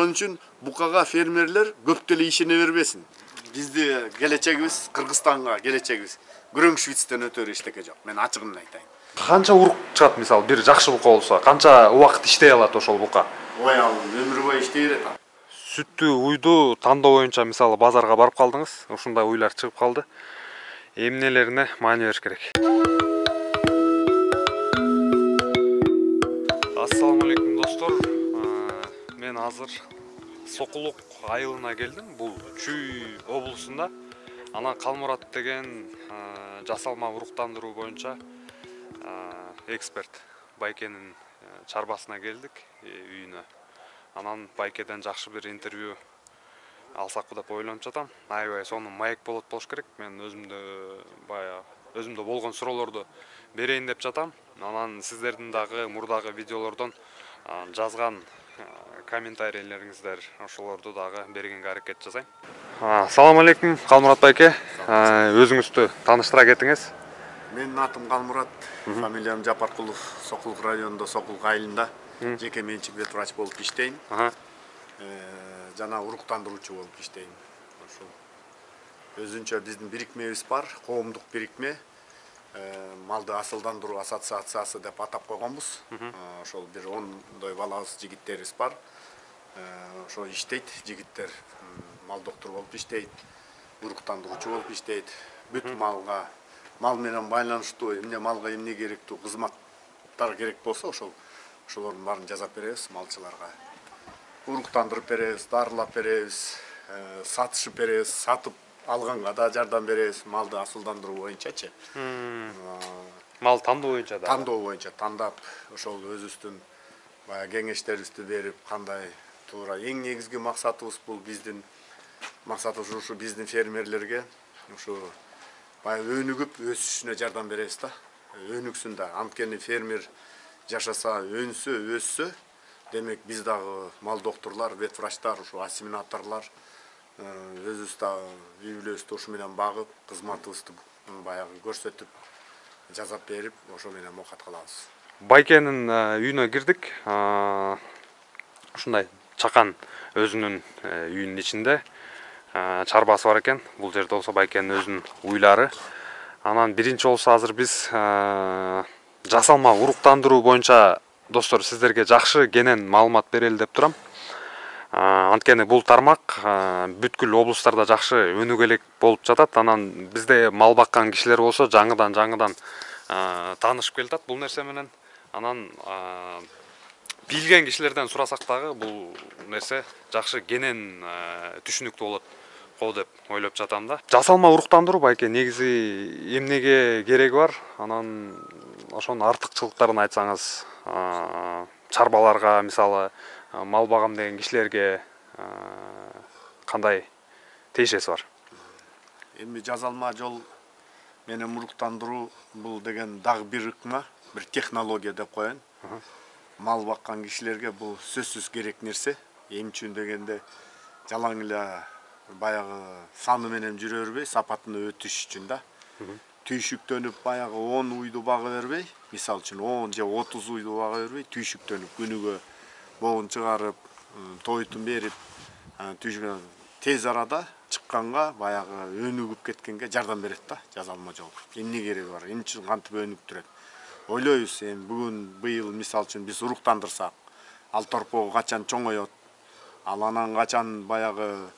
Onun için bukага fermerler көп деле ишене бербесин. Bizde geleceğimiz Kırgızстанга geleceğimiz Grönşvic'ten ötörü işteke жок. Men açыгын айтайын. Канча урук чыгат, мисалы, бир жакшы бука болсо, канча убакыт иштей алат ошол бука? Ой, ал өмүр бою иштей берет. Сүттү, уйду тандоо боюнча, мисалы, базарга барып калдыңыз, ушундай уйлар чыгып калды. Эмнелерине маани бериш керек. Ассаламу алейкум достор. Мен азыр Сокулук айылына келдим. Бул Чүй облусунда. Анан Калмурат деген жасалма уруктандыруу боюнча эксперт Байкенин чарбасына келдик, үйүнө. Анан Байкеден жакшы бир интервью алсак деп ойлонуп жатам. Аябай сонун маек болуш керек. Мен өзүмдө болгон суроолорду берейин деп жатам. Анан сиздердин дагы мурдагы видеолордон жазган комментарийлериңиздер ошолорду дагы бергенге аракет жасайм. Салам алейкум, Калмурат байке. Өзүңүздү тааныштыра кетиңиз. Менин атым Калмурат, фамилиям Жапаркулов, Сокулук районунда Сокулук айылында жеке менчик ветврач болуп иштейм. Жана уруктандыруучу болуп иштейм. Ошол өзүнчө биздин бирикмебиз бар, коомдук бирикме. Малды асылдандыруу ассоциациясы деп атап койгонбуз. Ошол бир 10 балабыз, жигиттерибиз бар. Ошо иштейт, жигиттер мал доктуру болуп иштейт, уруктандыруучу болуп иштейт. Бүт мал менен байланыштуу, малга эмне керектүү кызматтар керек болсо, ошолордун баарын жасап беребиз малчыларга. Уруктандырып беребиз, дарылап беребиз, сатышып беребиз, сатып алганга да жардам беребиз, малды асылдандыруу боюнчачы. Мал тандоо боюнча да. Тандоо боюнча тандап, ошол өзүбүздүн кеңештерибизди берип, кандай туура эң негизги максатыбыз бул биздин максатыбыз ушу биздин фермерлерге ушу өнүгүп өсүшүнө жардам беребиз да. Өнүксүн да. Анткени фермер жашаса, өнсө, өссө, демек биз дагы мал доктурлар, ветврачтар, ушу ассиминаторлор өзүбүз да үй-бүлөбүздү ушу менен багып, кызматыбызды баягы көрсөтүп, жазап берип, ошо менен мокат кылабыз. Байкенин үйүнө кирдик. Ушундай чакан өзүнүн үйүнүн ичинде чарбасы бар экен. Бул жерде болсо Байкенин өзүнүн уйлары. Анан биринчи болсо азыр биз жасалма уруктандыруу боюнча достор сиздерге жакшы кенен маалымат берели деп турам. Анткени бул тармак бүткүл облустарда жакшы өнүгө элек болуп жатат. Анан бизде мал баккан кишилер болсо жаңыдан таанышып келатат бул нерсе менен. Анан билген кишилерден сурасак дагы бул нерсе жакшы кенен түшүнүктүү болот деп ойлоп жатам да. Жасалма уруктандыруу байке негизи эмнеге кереги бар? Анан ошонун артыкчылыктарын айтсаңыз, чарбаларга, мисалы, мал багам деген кишилерге кандай тиешеси бар? Эми жасалма жол менен уруктандыруу бул деген дагы бир ыкма, бир технология деп коеюн. Мал баккан кишилерге бул сөзсүз керек нерсе. Эмне үчүн дегенде жалаң эле баягы саны менен жүрө бербей, сапатын өтүш үчүн да. Түйшүктөнүп баягы 10 уйду бага бербей, мисалы үчүн 10 же 30 уйду бага бербей, түйшүктөнүп күнүгө боун чыгарып, тойтун берип, тез арада чыкканга баягы өнүгүп кеткенге жардам берет да жасалма жол. Эмне кереги бар? Эмне үчүн кантип өнүктүрөт? Ойлойбуз, эми быйыл мисалы үчүн биз уруктандырсак, ал торпоо качан чоңойот, ал анан качан баягы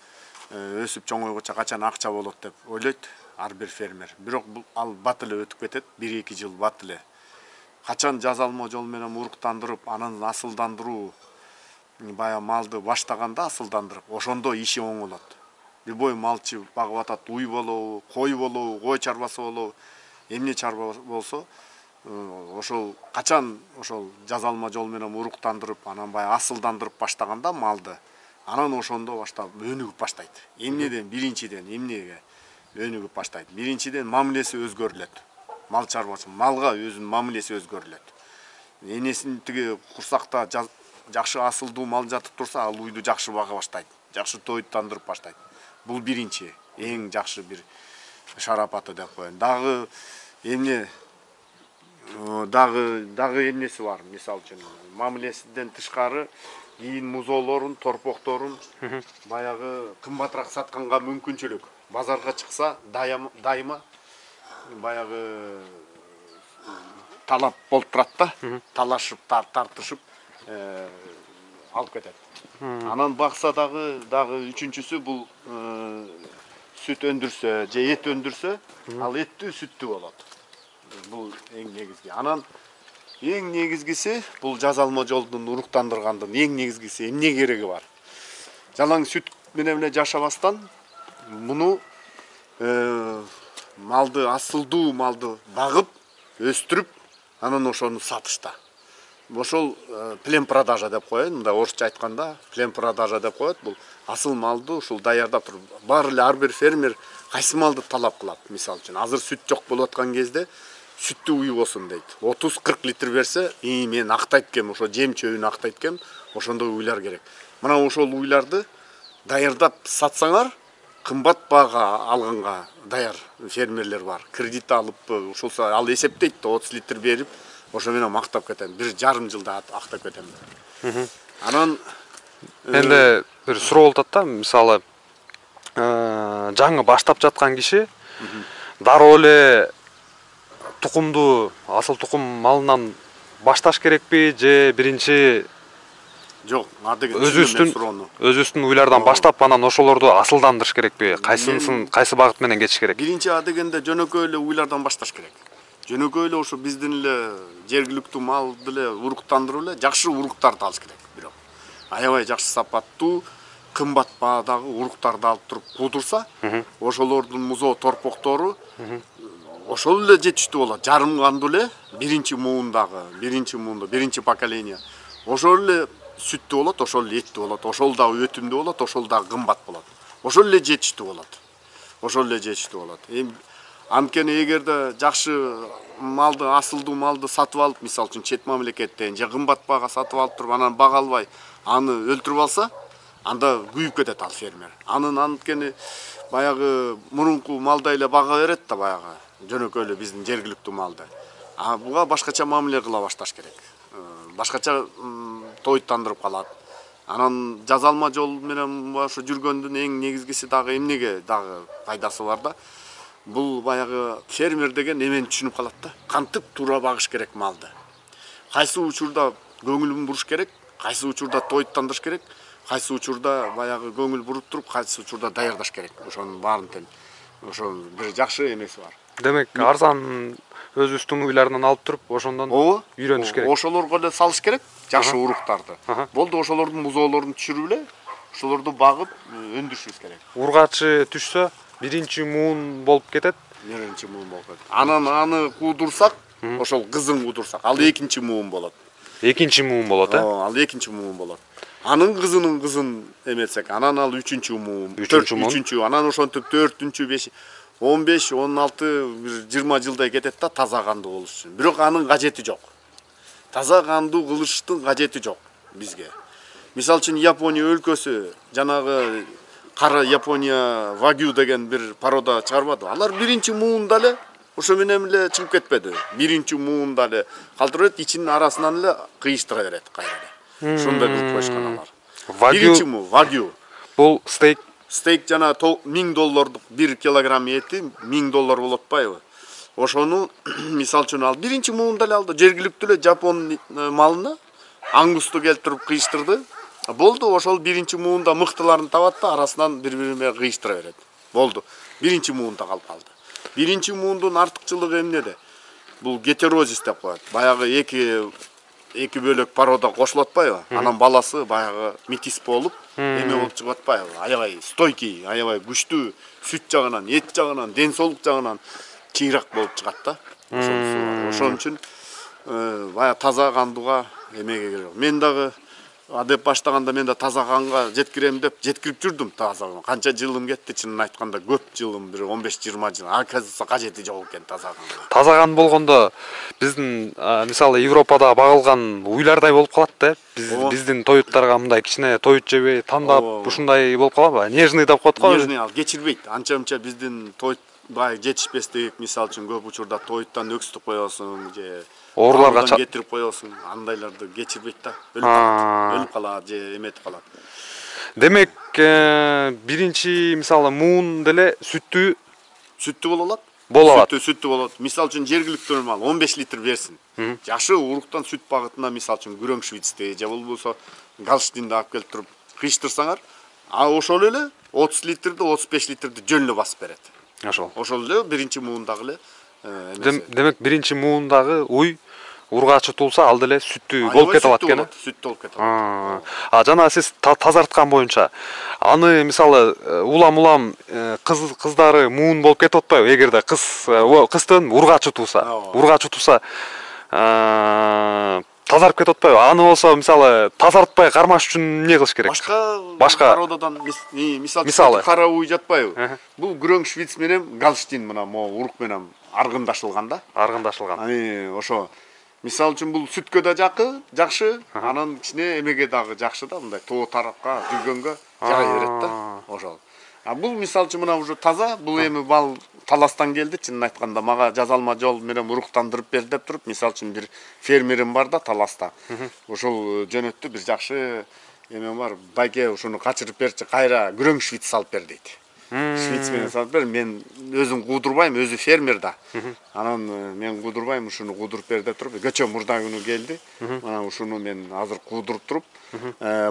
өсүп чоңойгуча качан акча болот деп ойлойт ар бир фермер. Бирок ал бат эле өтүп кетет, 1-2 жыл бат эле. Качан жасалма жол менен уруктандырып, анан асылдандыруу баягы малды баштаганда асылдандырып, ошондо иши оңолот. Любой малчы багып атат, уй болобу, кой чарбасы болобу, эмне чарба болсо, ошол качан ошол жасалма жол менен уруктандырып, анан баягы асылдандырып баштаганда малды, анан ошондо баштап өнүгүп баштайт. Эмнеден? Биринчиден эмнеге өнүгүп баштайт? Биринчиден мамилеси өзгөрүлөт. Мал чарбасы, малга өзүнүн мамилеси өзгөрүлөт. Энесин тиги курсакта жакшы асылдуу мал жатып турса, ал уйду жакшы бага баштайт, жакшы тойтандырып баштайт. Бул биринчи, эң жакшы бир шарапаты деп коеюн. Дагы эмнеси бар, мисалы үчүн мамилесиден тышкары кийин музоолорун, торпокторун баягы кымбатыраак сатканга мүмкүнчүлүк. Базарга чыкса дайыма баягы талап болуп турат да, талашып, тартышып алып кетет. Анан бакса дагы үчүнчүсү бул сүт өндүрсө же эт өндүрсө, ал эттүү сүттүү болот. Бул эң негизги. Анан эң негизгиси бул жазалма жолдун уруктандыргандын эң негизгиси эмне кереги бар? Жалаң сүт менен эле жашабастан муну малды, асылдуу малды багып, өстүрүп, анан ошону сатышта. Ошол плен продажа деп коет, мында орусча айтканда плен продажа деп коет. Бул асыл малды ушул даярдап туруп, баары эле ар бир фермер кайсы малды талап кылат. Мисалы үчүн, азыр сүт жок болуп аткан кезде сүттүү уй болсун дейт. 30-40 литр берсе, мен актайт экем, ошо жем чөбүн актайт экем, ошондой уйлар керек. Мына ошол уйларды даярдап сатсаңар, кымбат баага алганга даяр фермерлер бар. Кредит алып, ошолсо ал эсептейт да 30 литр берип, ошо менен мактап кетем. 1,5 жылда актап кетем. Анан Энди бир суроо болуп атат да, мисалы жаңы баштап жаткан киши дароо эле тукумду, асыл тукум малынан башташ керекпи же биринчи жок, өзүбүздүн уйлардан баштап анан ошолорду асылдандырыш керекпи? Кайсы багыт менен кетиш керек? Биринчи адегенде жөнөкөй эле уйлардан башташ керек. Жөнөкөй эле ошо биздин эле жергиликтүү малды эле уруктандырып эле жакшы уруктарды алыш керек. Бирок аябай жакшы сапаттуу, кымбат баадагы уруктарды алып туруп куудурса, ошолордун музоо торпоктору ошол эле жетиштүү болот. Жарым кандуу эле биринчи биринчи поколение. Ошол эле сүттүү болот, ошол эле эттүү болот, ошол дагы өтүмдүү болот, ошол дагы кымбат болот. Ошол эле жетиштүү болот. Анткени эгерде жакшы малды, асылдуу малды сатып алып, мисалы үчүн чет мамлекеттен же кымбат баага сатып алып туруп, анан бага албай, аны өлтүрүп алса, анда күйүп кетет ал фермер. Анткени баягы мурунку малдай эле бага берет да баягы, жөнөкөй эле биздин жергиликтүү малды. Буга башкача мамиле кыла башташ керек. Башкача тоюттандырып калат. Анан жазалма жол менен ошо жүргөндүн эң негизгиси дагы эмнеге дагы пайдасы бар да. Бул баягы фермер деген эмени түшүнүп калат да. Кантип туура багыш керек малды. Кайсы учурда көңүлүн буруш керек, кайсы учурда тоюттандырыш керек, кайсы учурда баягы көңүл буруп туруп, кайсы учурда даярдаш керек. Ошонун баарын тең. Ошо бир жакшы эмеси бар. Демек, арзан өзүбүздүн уйларынан алып туруп, ошондон үйрөнүш керек. Ошолорго эле салыш керек, жакшы уруктарды. Болду, ошолордун музоолорун түшүрүп эле, ошолорду багып өндүрүшүбүз керек. Ургачы түшсө, биринчи муун болуп кетет. Анан аны куудурсак, ошол кызын куудурсак, ал экинчи муун болот. Экинчи муун болот, Ал экинчи муун болот. Анын кызын эметсек, анан ал үчүнчү муун. Үчүнчү, анан ошентип 4-чү, 5, 15, 16, 20 жылдай кетет да таза кандуу болуш үчүн. Бирок анын кажети жок. Таза кандуу кылыштын кажети жок бизге. Мисалы үчүн Япония өлкөсү жанагы кара Япония Вагю деген бир порода чыгарбады. Алар биринчи муунда эле ошо менен эле чыгып кетпеди. Биринчи муунда эле калтырып, ичинин арасынан эле кыйыштыра берет кайра эле. Ошондой кылып коюшкан алар. Биринчи муун Вагю. Бул стейк жана $1000 1 килограмм эти $1000 болот атпайбы? Ошону мисалы үчүн ал биринчи муунда эле алды, жергиликтүү эле Жапон малына ангусту келтирип кыйыштырды. Болду, ошол биринчи муунда мыктыларын табат да, арасынан бири-бири менен кыйыштыра берет. Болду. Биринчи муунда калып калды. Биринчи муундун артыкчылыгы эмнеде? Бул гетерозис деп коет. Баягы эки бөлөк порода кошулуп атпайбы? Анан баласы баягы метис болуп, эме болуп чыгып атпайбы? Аябай стойкий, аябай күчтүү, сүт жагынан, эт жагынан, ден соолук жагынан чыйрак болуп чыгат да. Ошон үчүн баягы таза кандууга эмеге керек. Мен дагы адеп баштаганда мен да таза канга жеткирем деп жеткирип жүрдүм таза. Канча жылым кетти, чынын айтканда көп жылым, бир 15-20 жыл. Оказывается, кажети жок экен таза канга. Таза кан болгондо биздин мисалы Европада багылган уйлардай болуп калат да. Биздин тоюттарга мындай кичине тоют жебей тандап ушундай болуп калабы? Нежный деп коет го. Нежный ал кечирбейт. Анча-мынча биздин тоют бай жетишпестик, мисалы үчүн көп учурда тоюттан өксүтүп коесуң же Ооруларга Ауылдан кетирип коесуң, андайларды кечирбейт да. Өлүп калат же эметип калат. Демек, биринчи мисалы муун деле сүттүү Болот. боло алат. Сүттүү болот. Мисал үчүн жергиликтүү нормал 15 литр берсин. Жашы уруктан сүт багытына мисал үчүн күрөң швицти же болбосо галштинди алып келип туруп кыйыштырсаңар, ошол эле 30 литрди, 35 литрди жөн эле басып берет. Ошол эле биринчи муундагы эле. Демек, биринчи муундагы уй ургачы тулса, ал деле сүттүү болуп кете алат экен. Сүттүү болуп кете алат. Жана сиз тазарткан боюнча, аны мисалы улам кыздары муун болуп кетип атпайбы? Эгерде кыздын ургачы тууса, тазарып кетип атпайбы? Аны болсо мисалы тазартпай кармаш үчүн эмне кылыш керек? Башка породадан мисалы кара уй жатпайбы? Бул күрөң швиц менен галштин мына могу урук менен аргындашылган да. Ошо мисал үчүн бул сүткө да жакшы, анан кичине эмеге дагы жакшы да, мындай тоо тарапка, жүргөнгө жагай берет да. Ошол. Бул мисал үчүн мына уже таза, бул эми бал таластан келди, чынын айтканда мага жазалма жол менен уруктандырып бер деп туруп, мисал үчүн бир фермерим бар да таласта. Ошол жөнөттү бир жакшы эме бар, байке ушуну качырып берчи, кайра күрөң швиц салып бер дейт. Швиц менен салып бер, мен өзүм куудурбайм, өзү фермер да. Анан мен куудурбайм, ушуну куудуруп бер деп туруп, көчө мурда күнү келди. Мана ушуну мен азыр куудуруп туруп,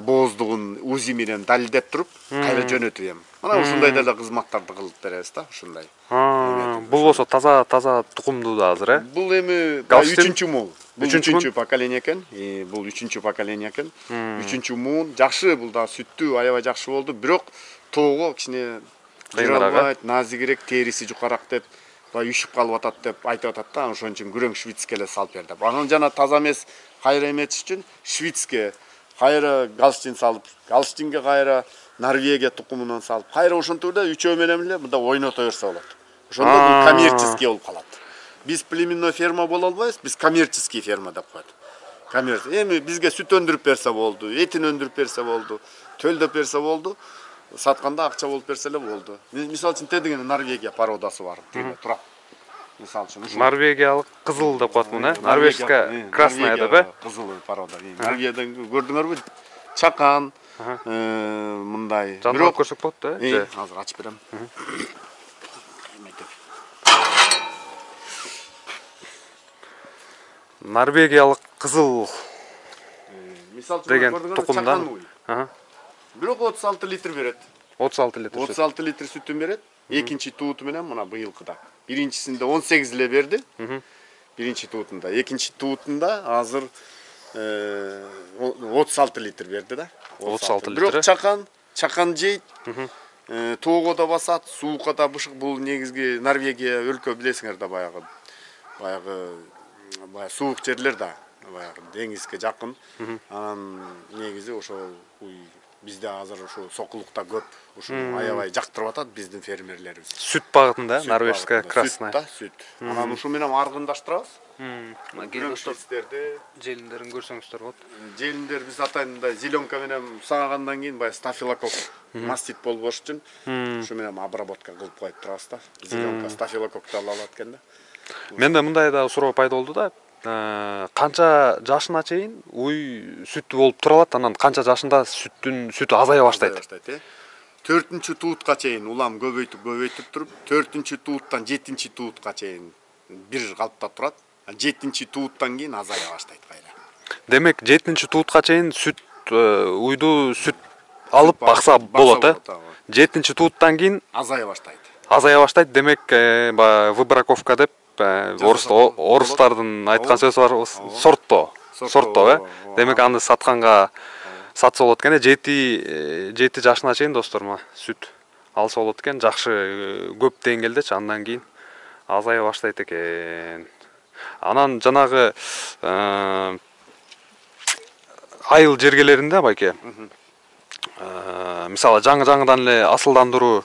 бооздугун УЗИ менен далилдеп туруп, кайра жөнөтүп эм. Мана ушундай деле кызматтарды кылып беребиз да, ушундай. Бул болсо таза тукумдуу да азыр, Бул эми 3-чү муун. Бул 3-чү поколение экен. Бул 3-чү поколение экен. 3-чү муун жакшы, бул да сүттүү, аябай жакшы болду. Бирок тоого кичине жыралбайт, назигирээк, териси жукараак деп, баягы үшүп калып атат деп айтып атат да, ошон үчүн күрөң швицке эле салып бер деп. Анан жана таза эмес кайра эметиш үчүн швицке кайра галштин салып, галштинге кайра Норвегия тукумунан салып, кайра ошентип эле үчөө менен эле мында ойното берсе болот. Ошондо бул коммерческий болуп калат. Биз племенной ферма боло албайбыз, биз коммерческий ферма деп коет. Эми бизге сүт өндүрүп берсе болду, этин өндүрүп берсе болду, төлдөп берсе болду. Сатканда акча болуп берсе эле болду. Мисал үчүн деген Норвегия породасы бар, турат. Мисал үчүн Норвегиялык кызыл деп коет муну, норвежская красная деп, кызыл порода. Норвегиядан көрдүңөрбү? Чакан, мындай. Бирок көрсөк болот да, азыр ачып берем. Норвегиялык кызыл мисал деген үчүн тукумдан. Бирок 36 литр берет. 36 литр. 36 литр сүтүн берет. Экинчи тууту менен мына быйылкыда. Биринчисинде 18 эле берди. Биринчи туутунда, экинчи туутунда азыр 36 литр берди да. 36 литр. Бирок чакан жейт. Тоого да басат, суукка да бышык. Бул негизги Норвегия өлкө билесиңер да баягы суук жерлер да, баягы деңизге жакын. Анан негизи ошол бизде азыр ушул сокулукта көп, ушуну аябай жактырып атат биздин фермерлерибиз. Сүт багытында, норвежская красная. Сүт. Анан ушу менен аргындаштырабыз. Желиндерин көрсөңүздөр болот. Желиндер биз атайында зеленка менен сагагандан кийин баягы стафилококк мастит болбош үчүн ушу менен обработка кылып коюп турабыз да. Зеленка стафилококкту ала алат экен да. Менде мындай да суроо пайда болду да. Канча жашына чейин уй сүттүү болуп тура алат, анан канча жашында сүтү азая баштайт. 4-чү туутка чейин улам көбөйтүп туруп, 4-чү тууттан 7-чи туутка чейин бир калпта турат. 7-чи тууттан кийин азая баштайт кайра. Демек 7-чи туутка чейин уйду сүт алып бакса болот, 7-чи тууттан кийин азая баштайт. Демек выбраковка деп орустардын айткан сөзү бар, сорто, Демек аны сатканга сатса болот экен, 7 жашына чейин достор сүт алса болот экен, жакшы көп деңгээлдечи, андан кийин азая баштайт экен. Анан жанагы айыл жергелеринде байке, мисалы жаңыдан эле асылдандыруу,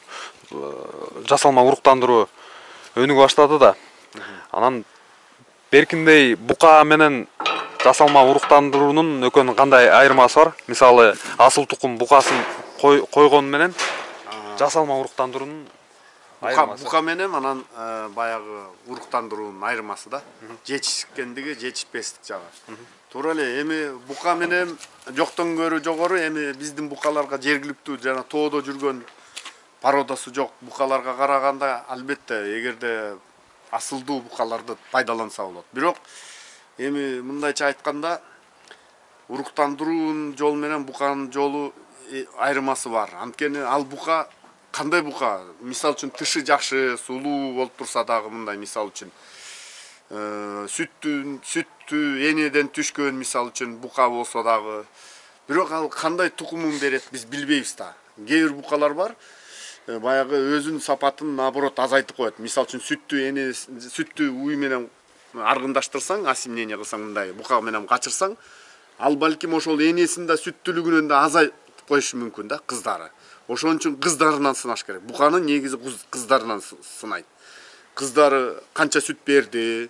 жасалма уруктандыруу өнүгө баштады да. Анан беркиндей бука менен жасалма уруктандыруунун экөөнүн кандай айырмасы бар? Мисалы асыл тукум букасын койгон менен жасалма уруктандыруунун айырмасы. Бука менен анан баягы уруктандыруунун айырмасы да. Жетишкендиги, жетишпестик жагы. Туура эле эми бука менен жоктон көрө жогору, эми биздин букаларга жергиликтүү жана тоодо жүргөн породасы жок букаларга караганда албетте эгерде асылдуу букаларды пайдаланса болот. Бирок эми мындайча айтканда уруктандыруунун жолу менен буканын жолу айырмасы бар. Анткени ал бука кандай бука? Мисал үчүн тышы жакшы, сулуу болуп турса дагы мындай мисал үчүн сүттү энеден түшкөн мисал үчүн бука болсо дагы, бирок ал кандай тукумун берет биз билбейбиз да. Кээ бир букалар бар, баягы өзүнүн сапатын наоборот азайтып коет. Мисал үчүн сүттү уй менен аргындаштырсаң, асимнение кылсаң, мындай бука менен качырсаң, ал балким ошол энесин да сүттүүлүгүнөн да азайтып коюшу мүмкүн да кыздары. Ошон үчүн кыздарынан сынаш керек. Буканы негизи кыздарынан сынайт. Кыздары канча сүт берди,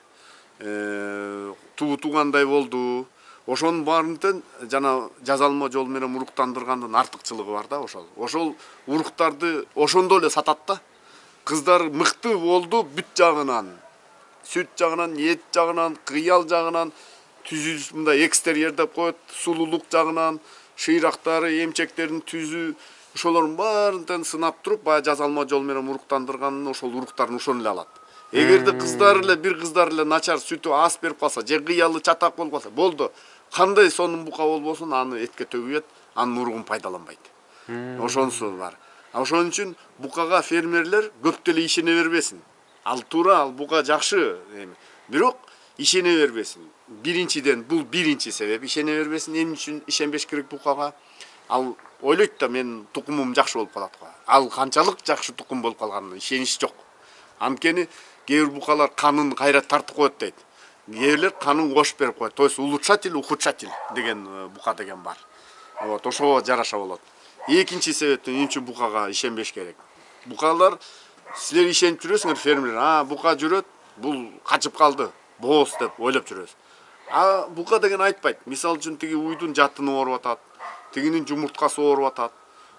туу кандай болду, ошонун баарын жана жазалма жол менен уруктандыргандын артыкчылыгы бар да ошол. Ошол уруктарды ошондо эле сатат да. Кыздар мыкты болду бүт жагынан. Сүт жагынан, эт жагынан, кыял жагынан, түзүлүш мындай экстерьер деп коет, сулуулук жагынан, шыйрактары, эмчектердин түзү, ошолордун баарын сынап туруп, баягы жазалма жол менен уруктандырганын ошол уруктарын ошону эле алат. Эгерде бир кыздар эле начар сүтү аз берип калса, же кыялы чатак болуп калса, болду. Кандай сонун бука болбосун, аны этке төгүп, анын уругун пайдаланбайт. Ошонусу бар. Ошон үчүн букага фермерлер көп деле ишене бербесин. Ал туура, ал бука жакшы эми. Бирок ишене бербесин. Биринчиден, бул биринчи себеп, ишене бербесин. Эмне үчүн ишенбеш керек букага? Ал ойлойт да, мен тукумум жакшы болуп калат го. Ал канчалык жакшы тукум болуп калганына ишенич жок. Анткени кээ бир букалар канын кайра тартып коет дейт. Кээ бирлер канын кошуп берип коет. То есть улучшатель, ухудшатель деген бука деген бар. Вот, ошого жараша болот. Экинчи себептен эмне үчүн букага ишенбеш керек? Букалар силер ишенип жүрөсүңөр фермерлер, бука жүрөт, бул качып калды, боос деп ойлоп жүрөсүз. Бука деген айтпайт. Мисал үчүн тиги уйдун жатыны ооруп атат, тигинин жумурткасы ооруп атат.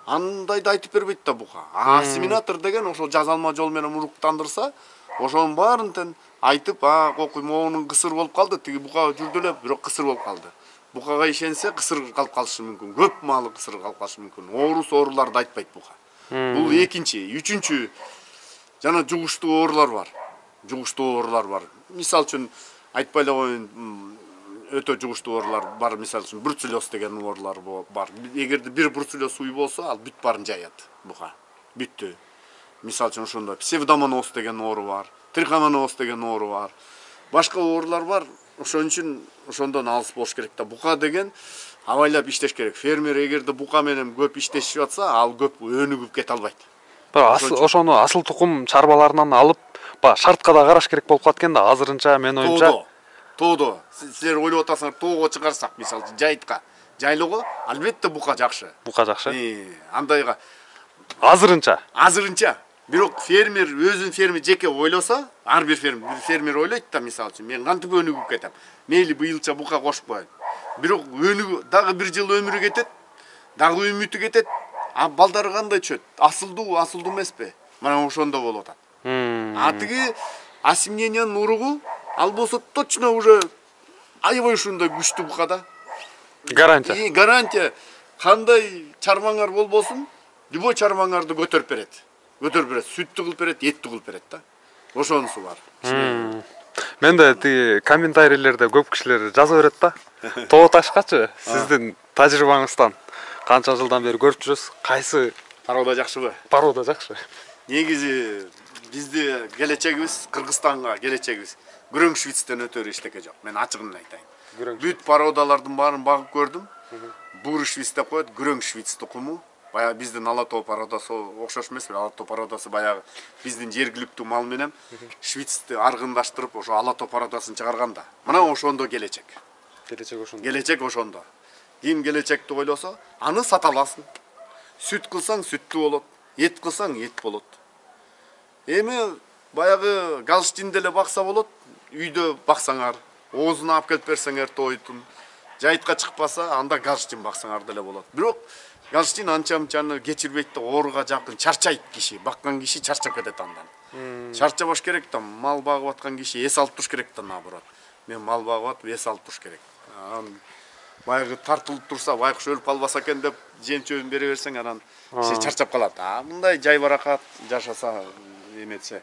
Андайды айтып бербейт да бука. Ассимилятор деген ошол жазалма жол менен уруктандырса, ошонун баарын айтып, кокуй моунун кысыр болуп калды, тиги бука жүрдү эле, бирок кысыр болуп калды. Букага ишенсе кысыр калып калышы мүмкүн. Көп маалы кысыр калып калышы мүмкүн. Ооруларды айтпайт бука. Бул экинчи, үчүнчү жана жугуштуу оорулар бар. Мисал үчүн айтпай эле коеюн, өтө жугуштуу оорулар бар. Мисал үчүн бруцеллез деген оорулар бар. Эгерде бир бруцеллез уй болсо, ал бүт баарын жаят бука. Бүттү. Мисал үчүн ошондо псевдомоноз деген оору бар, трихомоноз деген оору бар. Башка оорулар бар. Ошон үчүн ошондон алыс болуш керек да. Бука деген абайлап иштеш керек. Фермер эгерде бука менен көп иштешип атса, ал көп өнүгүп кете албайт. Ошону асыл тукум чарбаларынан алып, шартка да караш керек болуп калат экен да. Азырынча мен оюмча тоодо силер ойлоп атасыңар, тоого чыгарсак, мисалы жайтка, жайлоого албетте бука жакшы. Бука жакшы. Андайга азырынча. Бирок фермер өзүнүн жеке ойлоса, ар бир фермер ойлойт да, мисалы үчүн, мен кантип өнүгүп кетем? Мейли быйылча бука кошуп коеюн. Бирок дагы бир жыл өмүрү кетет, дагы үмүтү кетет. Балдары кандай түшөт? Асылдуу эмеспи? Мына ошондо болуп атат. Тиги асимнениянын уругу ал болсо точно уже аябай ушундай күчтүү бука да. Гарантия. Кандай чарбаңар болбосун, любой чарбаңарды көтөрүп берет. Сүттү кылып берет, эттү кылып берет да. Ошонусу бар. Менде тиги комментарийлерде көп кишилер жаза берет да. Тоо ташкачы, сиздин тажрыйбаңыздан канча жылдан бери көрүп жүрөсүз, кайсы порода жакшыбы? Порода жакшы. Негизи бизди келечегибиз, Кыргызстанга келечегибиз күрөң швицтен өтөр эчтеке жок. Мен ачыгын айтайын. Бүт породалардын баарын багып көрдүм. Буры швиц деп коет, күрөң швиц тукуму. Баягы биздин ала тоо породасы окшош эмеспи? Ала тоо породасы баягы биздин жергиликтүү мал менен швицти аргындаштырып, ошо ала тоо породасын чыгарганда. Мына ошондо келечек. Келечек ошондо. Ким келечекти ойлосо, аны сата аласың. Сүт кылсаң сүттүү болот, эт кылсаң эт болот. Эми баягы галштинде эле бакса болот, үйдө баксаңар, оозуна алып келип берсеңер тойтун. Жайтка чыкпаса, анда галштин баксаңар деле болот. Бирок Галштин анча мынчаны кечирбейт да, ооруга жакын чарчайт киши, баккан киши чарчап кетет андан. Чарчабаш керек да, мал багып аткан киши эс алып туруш керек да, наоборот. Мен мал багып атып эс алып туруш керек. Баягы тартылып турса, байкуш өлүп калбаса экен деп жем чөбүн бере берсең, анан киши чарчап калат. Мындай жайбаракат жашаса эметсе,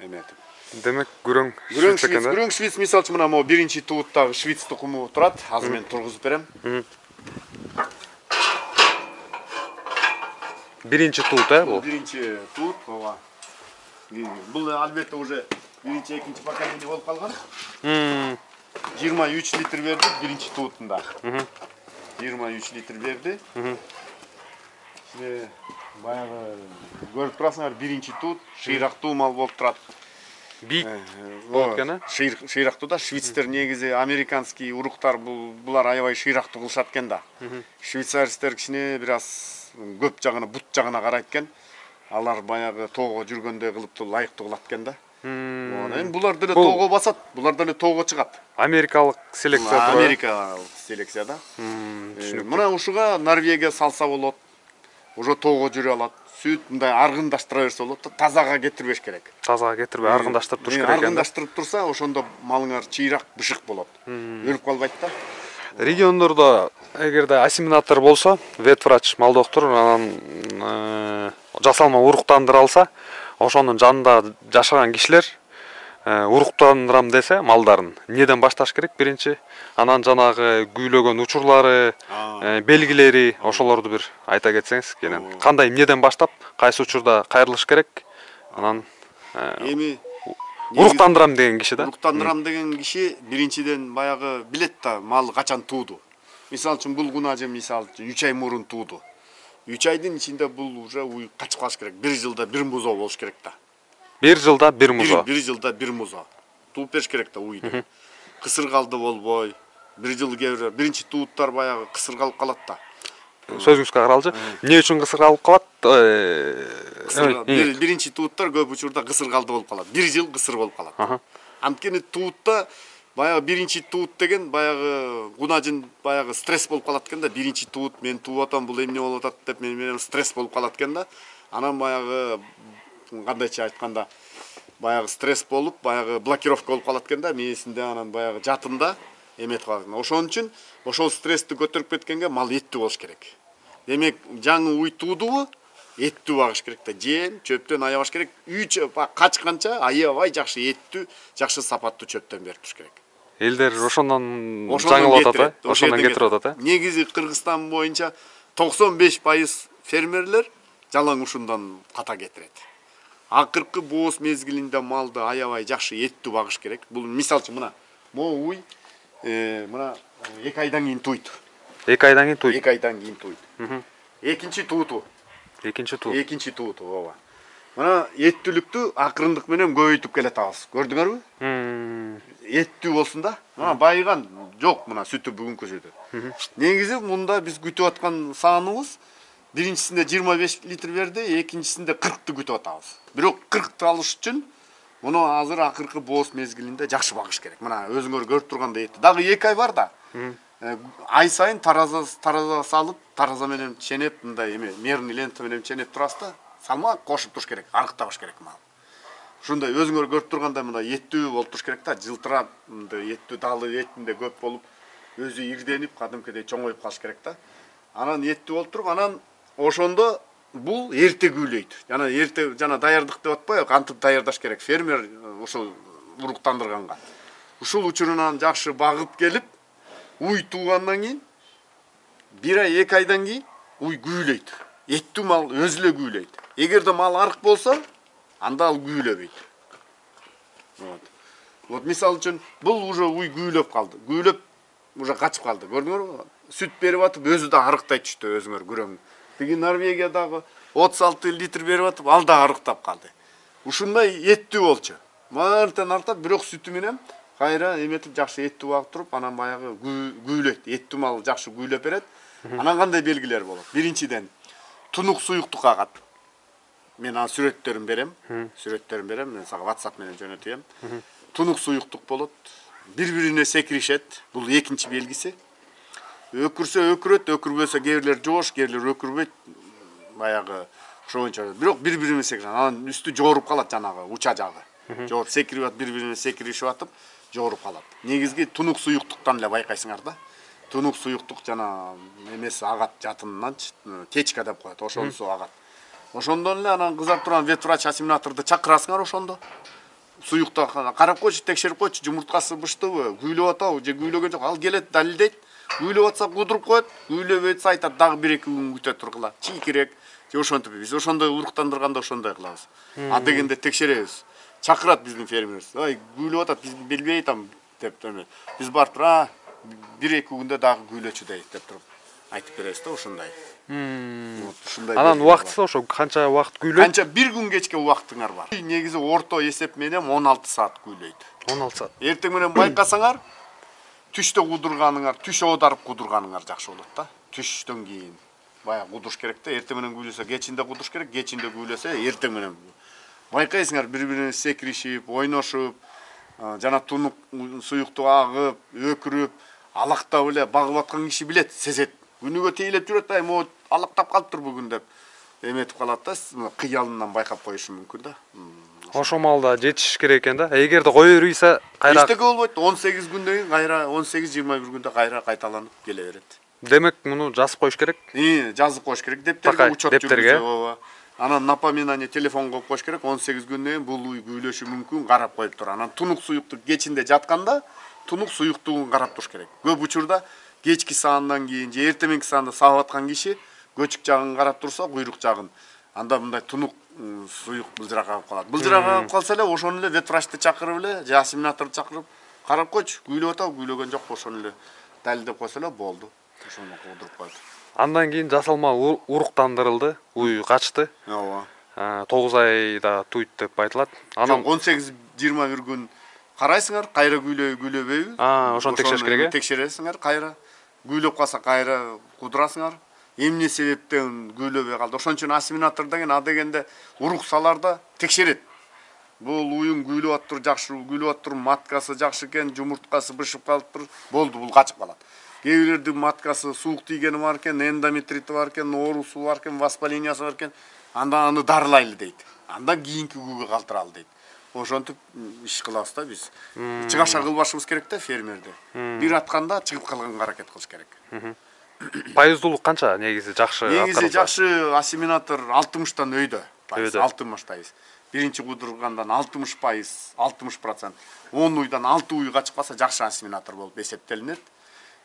эметип. Демек күрөң Күрөң швец экен швиц, да? күрөң швиц мисалы үчүн мына могу биринчи тууттагы швиц тукуму турат. Азыр мен тургузуп берем. Биринчи туут бул. Биринчи туут, ооба. Бул албетте уже биринчи, экинчи поколение болуп калган. 23 литр берди биринчи туутунда. 23 литр берди. Баягы көрүп турасыңар, биринчи туут шыйрактуу мал болуп турат. Бийик болуп экен, Шыйрактуу да, швейцтер негизи американский уруктар булар аябай шыйрактуу кылышат экен да. Швейцаристер кичине бир аз көп жагына, бут жагына карайт экен. Алар баягы тоого жүргөндөй кылыптуу ылайыктуу кылат экен да. Эми булар деле тоого басат, булар деле тоого чыгат. Америкалык селекция турат. Америкалык селекция да. Мына ушуга Норвегия салса болот. Уже тоого жүрө алат. Сүт мындай аргындаштыра берсе болот да, тазага кетирбеш керек. Тазага кетирбей аргындаштырып туруш керек экен. Аргындаштырып турса, ошондо малыңар чыйрак, бышык болот. Өлүп калбайт да. Региондордо эгерде ассимилятор болсо, ветврач, мал доктур анан жасалма уруктандыра алса, ошонун жанында жашаган кишилер уруктандырам десе малдарын эмнеден башташ керек биринчи? Анан жанагы күүлөгөн учурлары, белгилери, ошолорду бир айта кетсеңиз, кенен кандай эмнеден баштап, кайсы учурда кайрылыш керек? Анан эми уруктандырам деген киши да. Уруктандырам деген киши биринчиден баягы билет да, мал качан тууду. Мисалы үчүн бул кунажы мисалы үчүн 3 ай мурун тууду. 3 айдын ичинде бул уже уй качып калыш керек. 1 жылда 1 музоо болуш керек да. 1 жылда 1 музоо. 1 жылда 1 музоо. Тууп бериш керек да уйду. Кысыргалды болбой. 1 жыл кээ биринчи тууттар баягы кысыргалып калат да. Сөзүңүзгө каралчы. Эмне үчүн кысыргалып калат? Биринчи тууттар көп учурда кысыргалды болуп калат. 1 жыл кысыр болуп калат. Анткени туутта баягы биринчи туут деген баягы кунажын баягы стресс болуп калат экен да. Биринчи туут мен тууп атам, бул эмне болуп атат деп менен стресс болуп калат экен да. Анан баягы кандайча айтканда баягы стресс болуп, баягы блокировка болуп калат экен да. Мээсинде анан баягы жатында эметип калат. Ошон үчүн ошол стрессти көтөрүп кеткенге мал эттүү болуш керек. Демек жаңы уй туудубу эттүү багыш керек да. Жем, чөптөн аябаш керек. Үй качканча аябай жакшы эттүү, жакшы сапаттуу чөптөн берип туруш керек. Элдер ошондон жаңылып атат, ошондон кетирип атат. Негизи Кыргызстан боюнча 95% фермерлер жалаң ушундан ката кетирет. Акыркы бооз мезгилинде малды аябай жакшы эттүү багыш керек. Бул мисалы үчүн мына могу уй мына 2 айдан кийин туйт. 2 айдан кийин туйт. 2 айдан кийин туйт. Экинчи тууту. Экинчи тууту, ооба. Мына эттүүлүктү акырындык менен көбөйтүп келатабыз. Көрдүңөрбү? Эттүү болсун да. Мына байыган жок мына сүтү бүгүнкү сүтү. Негизи мында биз күтүп аткан саныбыз биринчисинде 25 литр берди, экинчисинде 40ты күтүп атабыз. Бирок 40ты алыш үчүн муну азыр акыркы бооз мезгилинде жакшы багыш керек. Мына өзүңөр көрүп тургандай этти. Дагы 2 ай бар да. Ай сайын тараза салып, тараза менен ченеп, мындай эме мерный лента менен ченеп турасыз да, салмак кошуп туруш керек, арыктабаш керек мал. Ушундай өзүңөр көрүп тургандай мындай эттүү болуп туруш керек да, жылтырап, мындай эттүү далы этинде көп болуп, өзү ирденип, кадымкыдай чоңоюп калыш керек да. Анан эттүү болуп туруп, анан ошондо бул эрте күүлөйт. Жана даярдык деп атпайбы, кантип даярдаш керек фермер ушул уруктандырганга. Ушул учурунан жакшы багып келип, уй туугандан кийин 1 ай 2 айдан кийин уй күүлөйт. Эттүү мал өзү эле күүлөйт. Эгерде мал арык болсо, анда ал күүлөбөйт. Вот мисалы үчүн бул уже уй күүлөп калды. Күүлөп уже качып калды. Көрдүңөрбү? Сүт берип атып, өзү да арыктай түштү өзүңөр күрөң. Тиги Норвегиядагы 36 литр берип атып, ал да арыктап калды. Ушундай эттүү болчу. Мартен артап, бирок сүтү менен кайра эметип жакшы эттүү багып туруп, анан баягы күүлөйт. Эттүү мал жакшы күүлөп берет. Анан кандай белгилер болот? Биринчиден тунук суюктук агат. Мен анын сүрөттөрүн берем. Мен сага WhatsApp менен жөнөтөм. Тунук суюктук болот. Бири-бирине секиришет. Бул экинчи белгиси. Өкүрсө өкүрөт, өкүрбөсө кээ бирлер жоош, кээ бирлер өкүрбөйт. Баягы ошо боюнча бирок бири-бирине секирип, анан үстү жооруп калат жанагы уча жагы. Жооруп секирип атып, бири-бирине секиришип атып, жооруп калат. Негизги тунук суюктуктан эле байкайсыңар да. Тунук суюктук жана эмеси агат жатынанчы, течка деп коет, ошонусу агат. Ошондон эле анан кызарып турган ветврач ассимиляторду чакырасыңар ошондо. Суюкта карап койчу, текшерип койчу, жумурткасы быштыбы, күйлөп атабы, же күйлөгөн жок. Ал келет, далилдейт. Күйлөп атса кудуруп коет, күйлөбөй атса айтат дагы 1-2 күн күтө тургула. Чийкирээк. Же ошентип биз ошондой уруктандырганда ошондой кылабыз. А дегенде текшеребиз. Чакырат биздин фермерибиз. Ой, күйлөп атат, биз билбей атам деп эме. Биз барып тура 1-2 күндө дагы күйлөчү деп туруп айтып беребиз да ошондой. Ушундай. Анан убактысы ошо канча убакыт күйлөйт? Канча 1 күн кечке убактыңар бар. Негизи орто эсеп менен 16 саат күйлөйт. 16 саат. Эртең менен байкасаңар, түштө кудурганыңар, түш оодарып кудурганыңар жакшы болот да. Түштөн кийин баягы кудуруш керек да. Эртең менен күйлөсө кечинде кудуруш керек, кечинде күйлөсө эртең менен. Байкайсыңар бири-бирине секиришип, ойношуп, жана тунук суюктук агып, өкүрүп, алактап эле багып аткан киши билет, сезет. Күнүгө тейлеп жүрөт, ай, могу алактап калыптыр бүгүн деп эметип калат да, кыялынан байкап коюшу мүмкүн да. Ошо маалда жетишиш керек экен да. Эгерде кое бербейсе, кайра Эчтеке болбойт, 18 күндөн кийин кайра 18-21 күндө кайра кайталанып келе берет. Демек, муну жазып коюш керек. Жазып коюш керек, дептерге учет дептерге. жүргүзүп, анан напоминание телефонго коюп коюш керек, 18 күндөн кийин бул уй күйлөшү мүмкүн, карап коюп тур. Анан тунук суюктук кечинде жатканда тунук суюктугун карап туруш керек. Көп учурда кечки саандан кийин же эртеменки саанда саап аткан киши көчүк жагын карап турса, куйрук жагын, анда мындай тунук суюк былжырак агып калат. Былжырак агып калса эле ошону эле ветврачты чакырып эле, же ассимиляторду чакырып карап койчу, күйлөп атабы, күйлөгөн жокпу, ошону эле далилдеп койсо эле болду. Ошону кудуруп коет. Андан кийин жасалма уруктандырылды, уй качты. Ооба. 9 айда туйт деп айтылат. Анан 18-21 күн карайсыңар, кайра күйлөбөйбү? Ошону текшериш керек э? Текшересиңер, кайра күйлөп калса кайра кудурасыңар. Эмне себептен күйлөбөй калды? Ошон үчүн ассимилятор деген а дегенде уруксаларда текшерет. Бул уюн күйлөп аттыр, жакшы күйлөп аттыр, маткасы жакшы экен, жумурткасы бышып калыптыр, болду, бул качып калат. Кээ бирлердин маткасы суук тийгени бар экен, эндометрити бар экен, оорусу бар экен, воспалениясы бар экен, анда аны дарылайлы дейт. Анда кийинки күйгө калтыралы дейт. Ошентип иш кылабыз да биз. Чыгаша кылбашыбыз керек да фермерде. Бир атканда чыгып калганга аракет кылыш керек. Пайыздуулук канча негизи жакшы аткарылса? Негизи жакшы ассимилятор 60тан өйдө. 60-тайыз. Биринчи кудургандан 60%, 60%. 10 уйдан 6 уй качып калса жакшы ассимилятор болуп эсептелинет.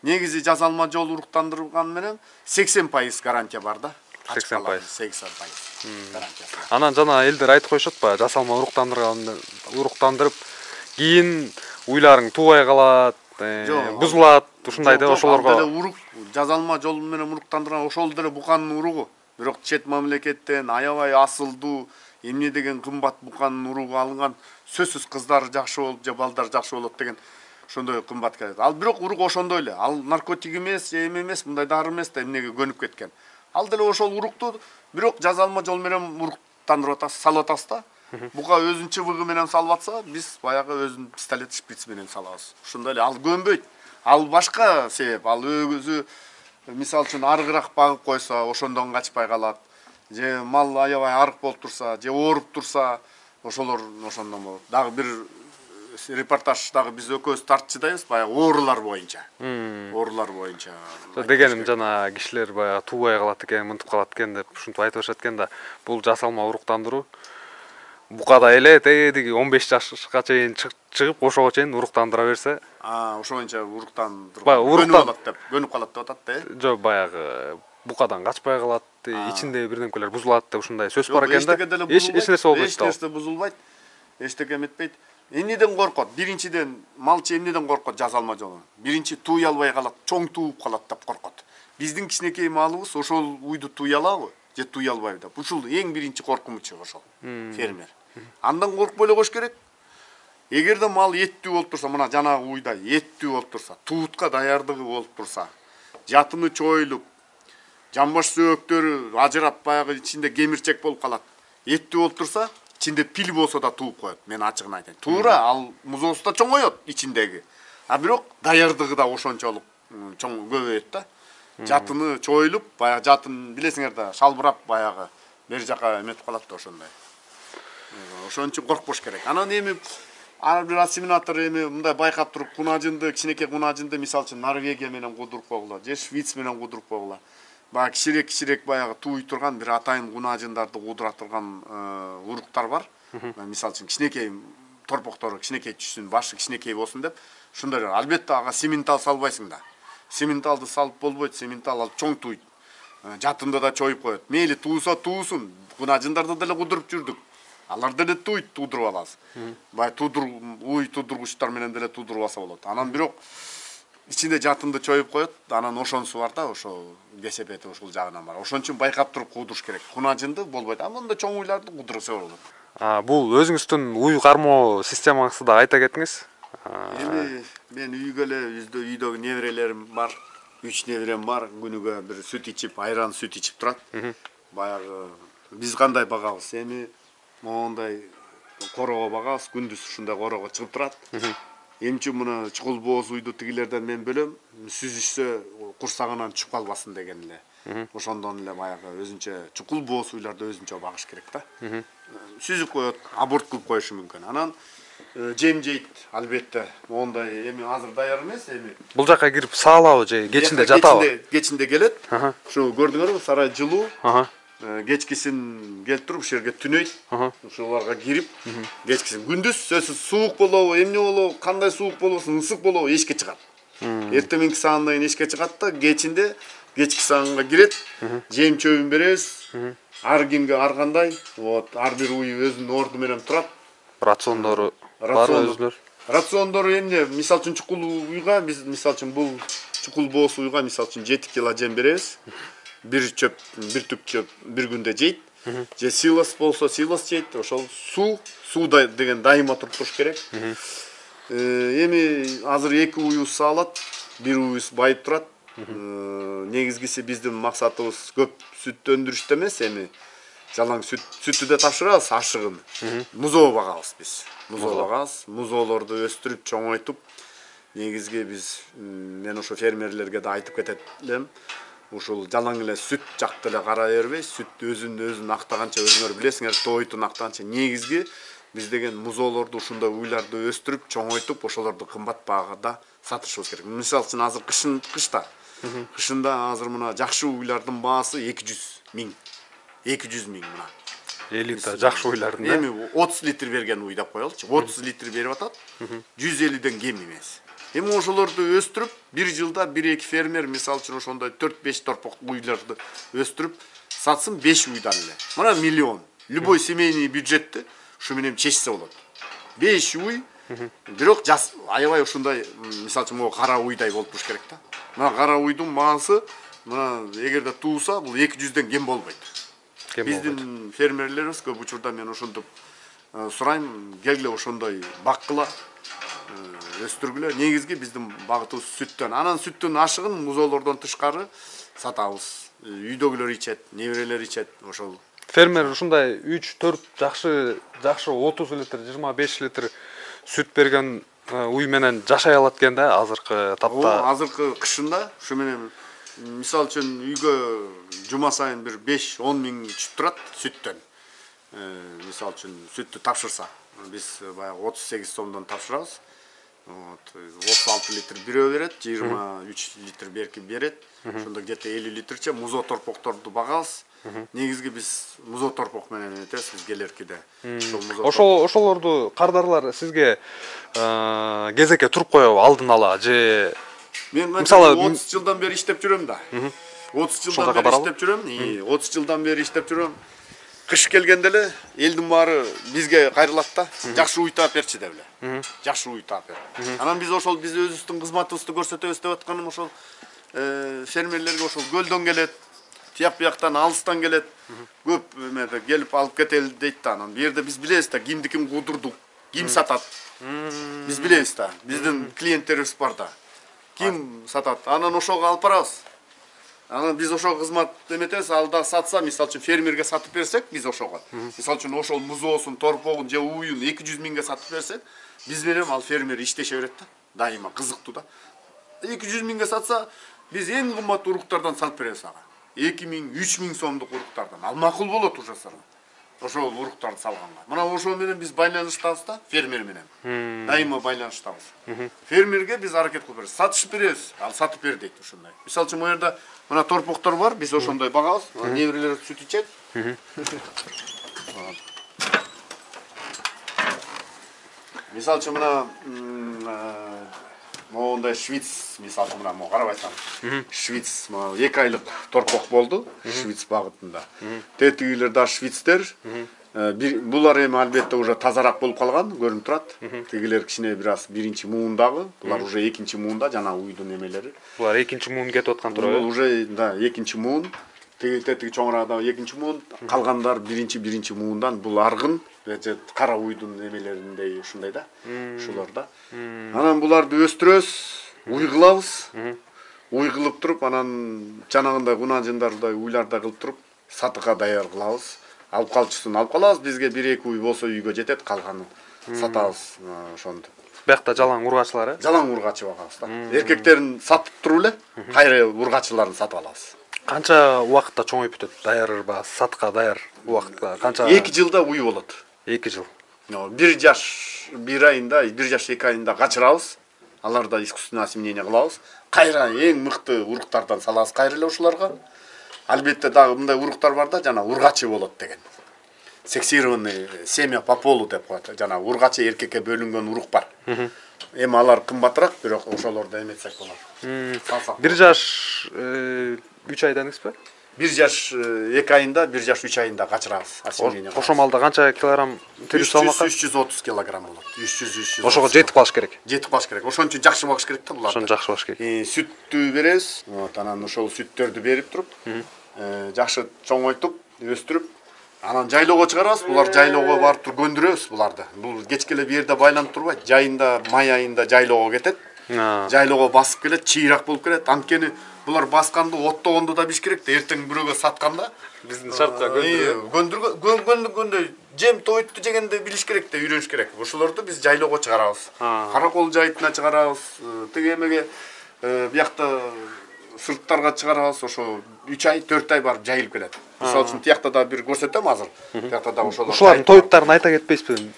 Негизи жазалма жол уруктандырылган менен 80% гарантия бар да. 80%. 80% гарантиясы. Анан жана элдер айтып коюшат баягы жасалма уруктандырып кийин уйларың туубай калат, бузулат, ушундай деп ошолорго. Ал деле урук, жазалма жол менен уруктандырган ошол деле буканын уругу. Бирок чет мамлекеттен аябай асылдуу, эмне деген кымбат буканын уругу алынган, сөзсүз кыздар жакшы болуп, же балдар жакшы болот деген ошондой кымбат келет. Ал бирок урук ошондой эле. Ал наркотик эмес, эме эмес, мындай дары эмес да эмнеге көнүп кеткен. Ал деле ошол урукту бирок жазалма жол менен уруктандырып атасыз, салып атасыз да. Бука өзүнүн чыбыгы менен салып атса, биз баягы өзүнүн пистолет шприц менен салабыз. Ошондой эле ал көнбөйт. Ал башка себеп. Ал өзү мисалы үчүн арыгыраак багып койсо, ошондон качпай калат. Же мал аябай арык болуп турса, же ооруп турса, ошолор ошондон болот. Дагы бир репортаж дагы биз экөөбүз тартчыдайбыз, баягы оорулар боюнча. Оорулар боюнча. Дегеним жана кишилер баягы туубай калат экен, мынтип калат экен деп ушинтип айтып атышат экен да. Бул жасалма уруктандыруу букада эле тегиги 15 жашка чейин чыгып, ошого чейин уруктандыра берсе, ошо боюнча уруктандырып көнүп калат деп атат да. Жок, баягы букадан качпай калат, ичинде бирдемкелер бузулат деп ушундай сөз бар экен да. Эч нерсе болбойт. Эч нерсе бузулбайт. Эчтеке эметпейт. Эмнеден коркот? Биринчиден малчы эмнеден коркот жазалма жолун? Биринчи туй албай калат, чоң тууп калат деп коркот. Биздин кичинекей малыбыз ошол уйду туй алабы, же туй албайбы деп. Ушул эң биринчи коркунучу ошол. Фермер. Андан коркпой эле кош керек. Эгерде мал эттүү болуп турса, мына жанагы уйда эттүү болуп турса, туутка даярдыгы болуп турса, жатыны чоюлуп, жамбаш сөөктөрү ажырап баягы ичинде кемирчек болуп калат. Эттүү болуп турса, ичинде пил болсо да тууп коет. Мен ачыгын айтайын. Туура, ал музоосу да чоңоет ичиндеги. А бирок даярдыгы да ошончолук чоң көбөйөт да. Жатыны чоюлуп, баягы жатын билесиңер да, шалбырап баягы бер жака эметип калат да ошондой. Ошон үчүн коркпош керек. Анан эми ар бир ассимилятор эми мындай байкап туруп, кунажынды, кичинекей кунажынды мисалы үчүн Норвегия менен кудуруп койгула, же Швейц менен кудуруп койгула. Баягы кичирек баягы тууй турган бир атайын кунажындарды кудура турган уруктар бар. Мисалы үчүн кичинекей торпоктору кичинекей түшсүн, башы кичинекей болсун деп, ушундай. Албетте ага сементал салбайсың да. Сементалды салып болбойт, сементал ал чоң тууйт. Жатында да чоюп коет. Мейли туусун, кунажындарды деле кудуруп жүрдүк. Алар деле тууйт, туудуруп алабыз. Бай уй туудургучтар менен деле туудуруп алса болот. Анан бирок ичинде жатынды чоюп коет, анан ошонусу бар да, ошо кесепети ушул жагынан бар. Ошон үчүн байкап туруп куудуруш керек. Кунажынды болбойт. А мындай чоң уйларды кудурса болот. Бул өзүңүздүн уй кармоо системаңызды да айта кетиңиз. Эми мен үйгө эле үйдөгү неберелерим бар. 3 неберем бар. Күнүгө бир сүт ичип, айран сүт ичип турат. Баягы биз кандай багабыз? Эми моундай корого багабыз. Күндүз ушундай корого чыгып турат. Эмчи мына чукул бооз уйду тигилерден мен бөлөм. Сүзүшсө курсагынан чүп калбасын деген эле. Ошондон эле баягы өзүнчө чукул бооз уйларды өзүнчө багыш керек да. Сүзүп коет, аборт кылып коюшу мүмкүн. Анан жем жейт, албетте. Мондай эми азыр даяр эмес, эми. Бул жака кирип саалабы же кечинде жатабы? Кечинде келет. Ушу көрдүңөрбү, сарай жылуу. Кечкисин келип туруп, ушерге түнөйт. Ушуларга кирип, кечкисин күндүз сөзсүз суук болобу, эмне болобу, кандай суук болобу, ысык болобу, эшикке чыгат. Эртеңки саандан кийин эшикке чыгат да, кечинде кечки саанга кирет. Жем чөбүн беребиз. Ар кимге ар кандай, вот, ар бир уй өзүнүн орду менен турат. Рациондору бар өзүлөр. Рациондору эмне? Мисалы үчүн чукул уйга биз мисалы үчүн бул чукул бооз уйга мисалы үчүн 7 кг жем беребиз. Бир түп чөп бир күндө жейт. Же силос болсо силос жейт. Ошол сууда деген дайыма туруп туруш керек. Эми азыр 2 уйубуз саалат, бир уйубуз байып турат. Негизгиси биздин максатыбыз көп сүт өндүрүштө эмес, эми жалаң сүттү да тапшырабыз, ашыгын. Музоо багабыз биз. Музоолорду өстүрүп, чоңойтуп, негизги биз мен ошо фермерлерге да айтып кетет элем. Ушул жалаң эле сүт жакты эле карай бербей, сүт өзүн актаганча өзүңөр билесиңер, тойтун актаганча негизги биз деген музоолорду ушундай уйларды өстүрүп, чоңойтуп, ошолорду кымбат баада сатышыбыз керек. Мисалы үчүн азыр кышында азыр мына жакшы уйлардын баасы 200 миң. 200 миң мына. Элита жакшы уйлардын. Эми 30 литр берген уй деп коелучу. 30 литр берип атат. 150ден кем эмес. Эми ошолорду өстүрүп, бир жылда 1-2 фермер мисалы үчүн ошондой 4-5 торпок уйларды өстүрүп, сатсын 5 уйдан эле. Мына миллион. Любой семейный бюджетти ушу менен чечсе болот. 5 уй, бирок аябай ушундай мисалы үчүн могу кара уйдай болуп туруш керек да. Мына кара уйдун баасы мына эгерде тууса, бул 200ден кем болбойт. Биздин фермерлерибиз көп учурда мен ошентип сурайм, келгиле ошондой баккыла, өстүргүлө. Негизги биздин багытыбыз сүттөн. Анан сүттүн ашыгын музоолордон тышкары сатабыз. Үйдөгүлөр ичет, неберелер ичет, ошол. Фермер ушундай 3-4 жакшы 30 литр, 25 литр сүт берген уй менен жашай алат экен да азыркы тапта. Азыркы кышында ушу менен мисалы үчүн үйгө жума сайын бир 5-10 миң чүп турат сүттөн. Мисалы үчүн сүттү тапшырса, биз баягы 38 сомдон тапшырабыз. 36 литр бирөө берет, 23 литр берки берет. Ошондо где-то 50 литрче музоо торпокторду багабыз. Негизги биз музоо торпок менен этебиз биз келеркиде. Ошолорду кардарлар сизге кезекке туруп коебу алдын ала же мен мисалы 30 жылдан бери иштеп жүрөм да. 30 жылдан бери иштеп жүрөм. 30 жылдан бери иштеп жүрөм. Кыш келгенде эле элдин баары бизге кайрылат да. Жакшы уй таап берчи деп эле. Жакшы уй таап бер. Анан биз өзүбүздүн кызматыбызды көрсөтөбүз деп атканым ошол фермерлерге ошол көлдөн келет. Тияк бияктан алыстан келет. Көп эмеде келип алып кетели дейт да. Анан бу жерде биз билебиз да, кимди ким куудурдук, ким сатат. Биз билебиз да. Биздин клиенттерибиз бар да. Ким сатат? Анан ошого алып барабыз. Анан биз ошого кызмат эметебиз, алда сатса, мисалы үчүн фермерге сатып берсек, биз ошого. Мисалы үчүн ошол музоосун, торпогун же уюн 200 миңге сатып берсек, биз менен ал фермер иштеше берет да. Дайыма кызыктуу да. 200 миңге сатса, Биз эң кымбат уруктардан салып беребиз ага. 2000, 3000 сомдук уруктардан. Ал макул болот уже сага. Ошол уруктарды салганга. Мына ошол менен биз байланыштабыз да, фермер менен. Дайыма байланыштабыз. Фермерге биз аракет кылып беребиз. Сатыш беребиз, ал сатып бер дейт ошондой. Мисалы үчүн моерда мына торпоктор бар, биз ошондой багабыз. Неберелер сүт ичет. Мисалы үчүн мына моундай швиц, мисалы үчүн мына карабайсаңыз. Швиц 2 айлык торпок болду, швиц багытында. Тетигилер да швицтер. Булар эми албетте уже тазараак болуп калган, көрүнүп турат. Тигилер кичине бир аз биринчи муундагы, булар уже экинчи муунда, жана уйдун эмелери. Булар экинчи муун кетип аткан турабы? Бул уже да, экинчи муун. Тетиги чоңураак экинчи муун, калгандар биринчи муундан. Бул аргын, кара уйдун эмелериндей ушундай да. Ушулар да. Анан буларды өстүрөбүз, уй кылабыз. Уй кылып туруп, анан жанагындай кунажындардай уйларда кылып туруп, сатыкка даяр кылабыз. Алып калчысын алып калабыз, бизге 1-2 уй болсо үйгө жетет, калганын сатабыз ошондо. Биякта жалаң ургачылар, э? Жалаң ургачы багабыз да. Эркектерин сатып туруп эле, кайра ургачыларын сатып алабыз. Канча убакытта чоңоюп бүтөт? Даяр ырба, сатыкка даяр убакытта канча? 2 жылда уй болот. 2 жыл. 1 жаш 1 айында, 1 жаш 2 айында качырабыз. Аларда искусственный осеменение кылабыз. Кайра эң мыкты уруктардан салабыз кайра эле ушуларга. Албетте дагы мындай уруктар бар да, жана ургачы болот деген. Сексированный семя по полу деп коет. Жана ургачы эркекке бөлүнгөн урук бар. Эми алар кымбатыраак, бирок ошолорду эметсек болот. 1 жаш 3 айдан экспе? 1 жаш 2 айында, 1 жаш 3 айында качырабыз. Ошол малда канча килограмм тирүү салмакка? 330 килограмм болот. 300. Ошого жетип калыш керек. Жетип калыш керек. Ошон үчүн жакшы багыш керек да буларды. Ошон жакшы багыш керек. Сүттү беребиз. Анан ошол сүттөрдү берип туруп, жакшы чоңойтуп, өстүрүп, анан жайлоого чыгарабыз. Булар жайлоого барып туруп көндүрөбүз буларды. Бул кечке эле бир жерде байланып турбайт. Жайында, май айында жайлоого кетет. Жайлоого басып келет, чыйрак болуп келет. Анткени булар басканды оттогонду да биш керек да, эртең бирөөгө сатканда биздин шартка көндүргөндө жем тоютту жегенде билиш керек да, үйрөнүш керек. Ошолорду биз жайлоого чыгарабыз. Каракол жайытына чыгарабыз. Тиги эмеге биякта сырттарга чыгарабыз. Ошо 3 ай, 4 ай барып жайылып келет. Мисалы үчүн тиякта да бир көрсөтөм азыр. Тиякта да ошолор. Ушулардын тоюттарын айта кетпейсизби?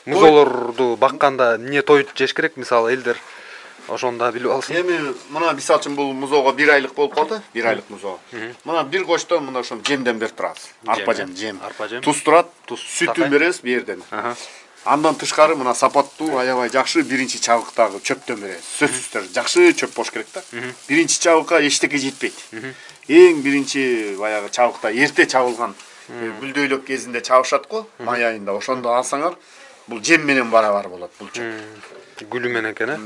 Музоолорду бакканда эмне тоют жеш керек? Мисалы элдер ошондо билип алсын. Эми мына мисалы үчүн бул музоого 1 айлык болуп калды, 1 айлык музоо. Мына бир кочтон мына ошо жемден берип турабыз. Арпа жем. Туз турат, сүтүн беребиз бу жерден. Андан тышкары мына сапаттуу, аябай жакшы биринчи чабыктагы чөптөн беребиз. Сөзсүз түрдө жакшы чөп болуш керек да. Биринчи чабыкка эчтеке жетпейт. Эң биринчи баягы чабыкта эрте чабылган бүлдөйлөк кезинде чабышат го, май айында. Ошондо алсаңар, бул жем менен барабар болот бул чөп. Гүлү менен экен, э?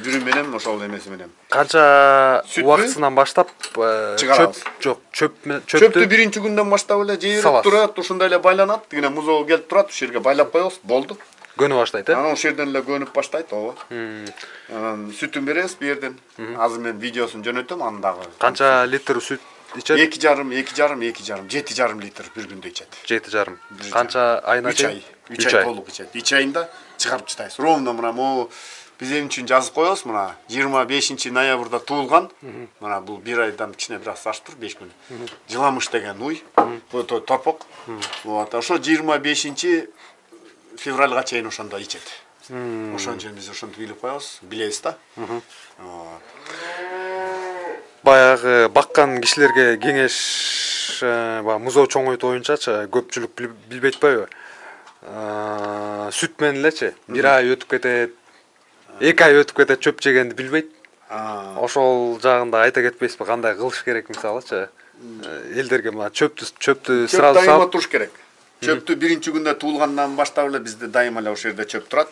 Бүрү менен, ошол эмеси менен. Канча убактысынан баштап чөптү биринчи күндөн баштап эле жейирип турат, ушундай эле байланат. Тигине музоо келип турат, ушул жерге байлап коебуз, болду. Көнү баштайт, э? Анан ошол жерден эле көнүп баштайт, ооба. Анан сүтүн беребиз бу жерден. Азыр мен видеосун жөнөтөм, андагы. Канча литр сүт ичет? 2,5 7,5 литр бир күндө ичет. 7,5. Канча айына чейин? 3 ай толук ичет. 3 айында чыгарып таштайбыз. Ровно мына могу биз эми үчүн жазып коебуз, мына 25 ноябрда туулган. Мына бул 1 айдан кичине бир аз аштыр, 5 күн. Жыламыш деген уй, бул торпок. Вот, ошо 25 февралга чейин ошондо ичет. Ошон үчүн биз ошонтип билип коебуз, билебиз да. Баягы баккан кишилерге кеңеш, музоо чоңойтуу боюнчачы көпчүлүк билбейт атпайбы? Сүт менен элечи 1 ай өтүп кетет, 2 ай өтүп кетет, чөп жегенди билбейт. Ошол жагында айта кетпейсизби, кандай кылыш керек мисалычы? Элдерге мына чөптү сразу дайыма туруш керек. Чөптү биринчи күндө туулгандан баштап эле бизде дайыма эле ошол жерде чөп турат.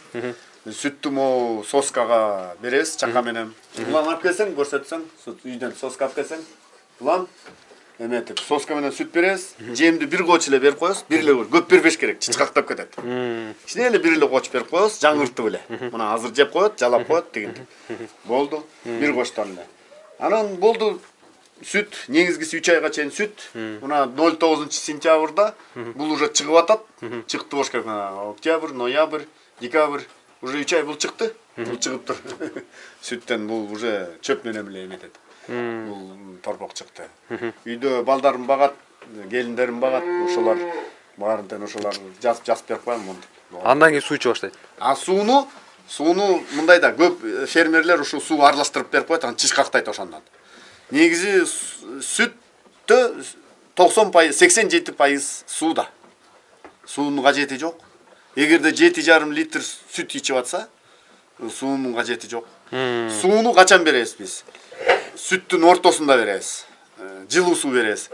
Сүттү могу соскага беребиз, чака менен. Улан алып келсең, көрсөтсөң, үйдөн соска алып келсең, улан эметип, соска менен сүт беребиз. Жемди бир коч эле берип коебуз, бир эле көп бербеш керек, чычкактап кетет. Кичине эле бир эле коч берип коебуз, жаңыртып эле. Мына азыр жеп коет, жалап коет деген. Болду, бир кочтон эле. Анан болду. Сүт, негизгиси 3 айга чейин сүт. Мына 09-сентябрда бул уже чыгып атат. Чыкты болуш керек. Октябрь, ноябрь, декабрь. Уже 3 ай бул чыкты. Бул чыгып тур. Сүттен бул уже чөп менен эле эметет. бул торпок чыкты. Үйдө балдарым багат, келиндерим багат, ошолар баарынтен ошолар жазып берип коем мынтип. Андан кийин суу иче баштайт. Сууну мындай да көп фермерлер ушул суу аралаштырып берип коет, анан чычкактайт ошондон. Негизи сүттө 87% сууда. Суунун кажети жок. Эгерде 7,5 литр сүт ичип атса, суунун кажети жок. Сууну качан беребиз биз? Сүттүн ортосунда беребиз. Жылуу суу беребиз.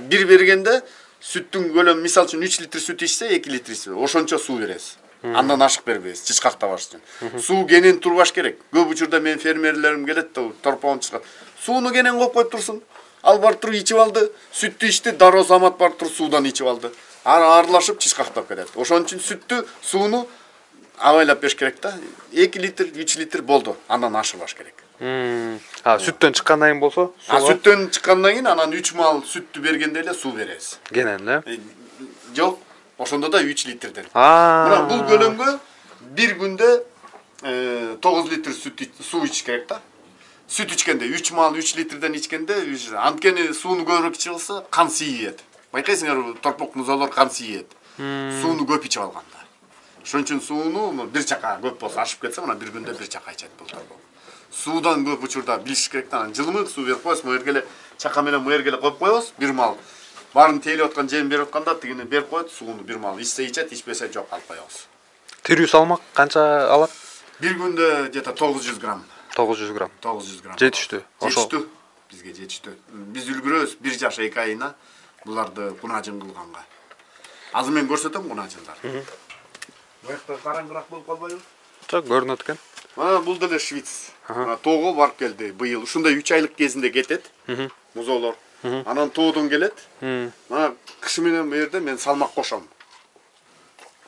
Бир бергенде сүттүн көлөмү мисалы үчүн 3 литр сүт ичсе, 2 литр ичсе, ошончо суу беребиз. Андан ашык бербейбиз, чычкактабаш үчүн. Суу кенен турбаш керек. Көп учурда мен фермерлерим келет да, торпогун чычкат. Сууну кенен коюп коюп турсун. Ал барып туруп ичип алды, сүттү ичти, дароо замат барып туруп суудан ичип алды. Аралашып чычкактап кетет. Ошон үчүн сүттү, сууну абайлап бериш керек да. 2 литр, 3 литр болду. Андан ашырбаш керек. Сүттөн чыккандан кийин болсо? Сүттөн чыккандан кийин анан 3 мал сүттү бергенде эле суу беребиз. Кенен эле? Жок, ошондо да 3 литрден. Мына бул көлөмгө бир күндө 9 литр суу ичиш керек да. Süt içkende 3 mal 3 litreden içkende antkeni suunu көбүрөөк içip алса кан сийет. Байкайсыңар, торпок музолор кан сийет. Сууну көп ичип алганда. Ошон үчүн сууну бир чака көп болсо ашып кетсе, мына бир күндө бир чака ичет бул торпок. Суудан көп учурда билиш керек да, жылымык суу берип коесуз, муергеле чака менен муергеле коюп коебуз, бир мал. Барын тейлеп аткан жем берип атканда тигини берип коет, сууну бир мал ичсе ичет, ичпесе жок алып коебуз. Тирүү салмак канча алат? Бир күндө где-то 900 грамм. 900 грамм. 900 грамм. Жетиштүү. Жетиштүү. Бизге жетиштүү. Биз үлгүрөбүз 1 жаш 2 айына буларды кунажын кылганга. Азыр мен көрсөтөм кунажындарды. Буякта караңгыраак болуп калбайбы? Жок, көрүнөт экен. Мына бул деле швиц. Тоого барып келди быйыл. Ушундай 3 айлык кезинде кетет. Музоолор. Анан тоодон келет. Мына кышы менен бу жерде мен салмак кошом.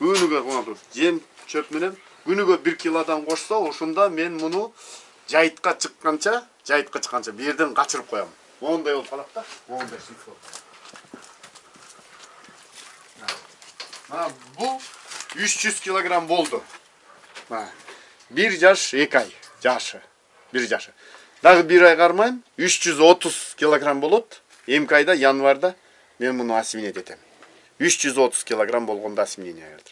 Күнүгө жем чөп менен күнүгө 1 килодан кошсо, ушунда мен муну жайытка чыкканча бу жерден качырып коем. Мондай болуп калат да. Мондай швиц болуп. Мына бул 300 килограмм болду. Мына 1 жаш 2 ай жашы. 1 жашы. Дагы 1 ай кармайм, 330 килограмм болот. Эмки айда январда мен муну осеменет этем. 330 килограмм болгондо осеменение берди.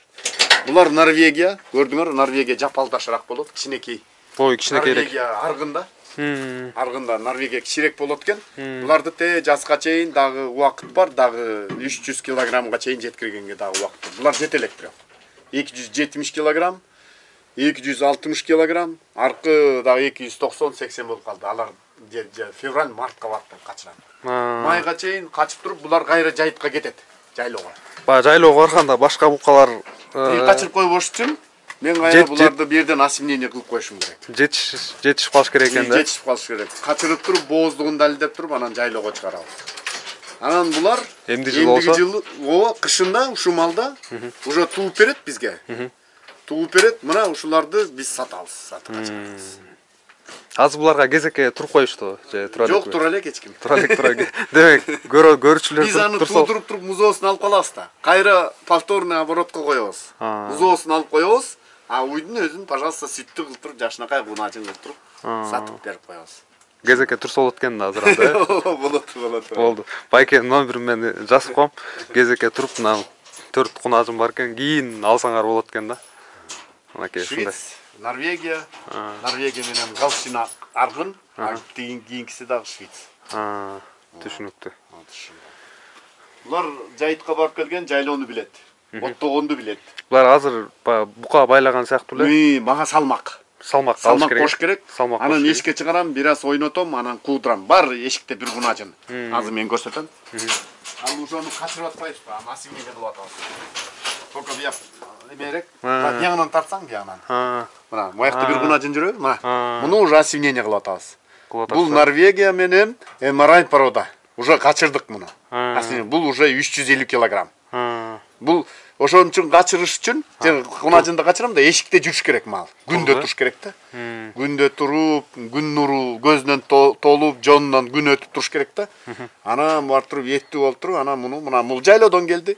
Булар Норвегия, көрдүңөр, Норвегия жапалдашыраак болот, кичинекей. Ой, кичинекейрээк. Норвегия аргында. Аргында Норвегия кичирээк болот экен. Буларды жазга чейин дагы убакыт бар, дагы 300 килограммга чейин жеткиргенге дагы убакыт бар. Булар жете элек бирок. 270 килограмм, 260 килограмм, аркы дагы 290-80 болуп калды. Алар февраль-мартка барып качырат. Майга чейин качып туруп, булар кайра жайытка кетет, жайлоого. Баягы жайлоого барганда башка букалар качырып койбош үчүн мен кайра буларды бир жерден осеменение кылып коюшум керек. Жетишип калыш керек экен да. Жетишип калыш керек. Качырып туруп, бооздугун далилдеп туруп, анан жайлоого чыгарабыз. Анан булар эмди жылы болсо, кышында ушу малда уже тууп берет бизге. Тууп берет, мына ушуларды биз сатабыз, сатып чыгарабыз. Азыр буларга кезекке туруп коюшту, же тура элек? Жок, тура элек эч ким. Тура элек. Демек, көрүүчүлөр биз аны туудуруп музоосун алып калабыз да. Кайра повторный оборотко коебуз. Музоосун алып коебуз, а уйдун өзүн, пожалуйста, сүттү кылтырып, жашынакай кунажын кылтырып сатып берип коебуз. Кезекке турса болот экен да азыр анда. Болот. Болду. Байке номерин мен жазып коем. Кезекке туруп, мына 4 кунажым бар экен, кийин алсаңар болот экен да. Мынакей ушундай. Норвегия менен Галштина аргын, кийинкиси дагы Швейц. Түшүнүктүү. Булар жайытка барып келген, жайлоону билет. Оттогонду билет. Булар азыр бука байлаган сыяктуу эле. Мага салмак кош керек. Анан эшикке чыгарам, бир аз ойнотом, анан куудурам. Бар эшикте бир кунажын. Азыр мен көрсөтөм. Ал ушону качырып атпайбыз, насимени кылып атабыз. Только бияк эмерек, бияңынан тартсаң, бияңынан. Мына, моякта бир кунажын жүрөбү, мына. Муну уже осеменение кылып атабыз. Бул Норвегия менен Эмарай порода. Уже качырдык муну. Бул уже 350 килограмм. Бул ошон үчүн качырыш үчүн, кунажында качырам да, эшикте жүрүш керек мал. Күндө туруш керек да. Күндө туруп, күн нуру көзүнөн толуп, жонунан күн өтүп туруш керек да. Анан барып туруп эттүү болуп туруп, анан муну мына бул жайлоодон келди.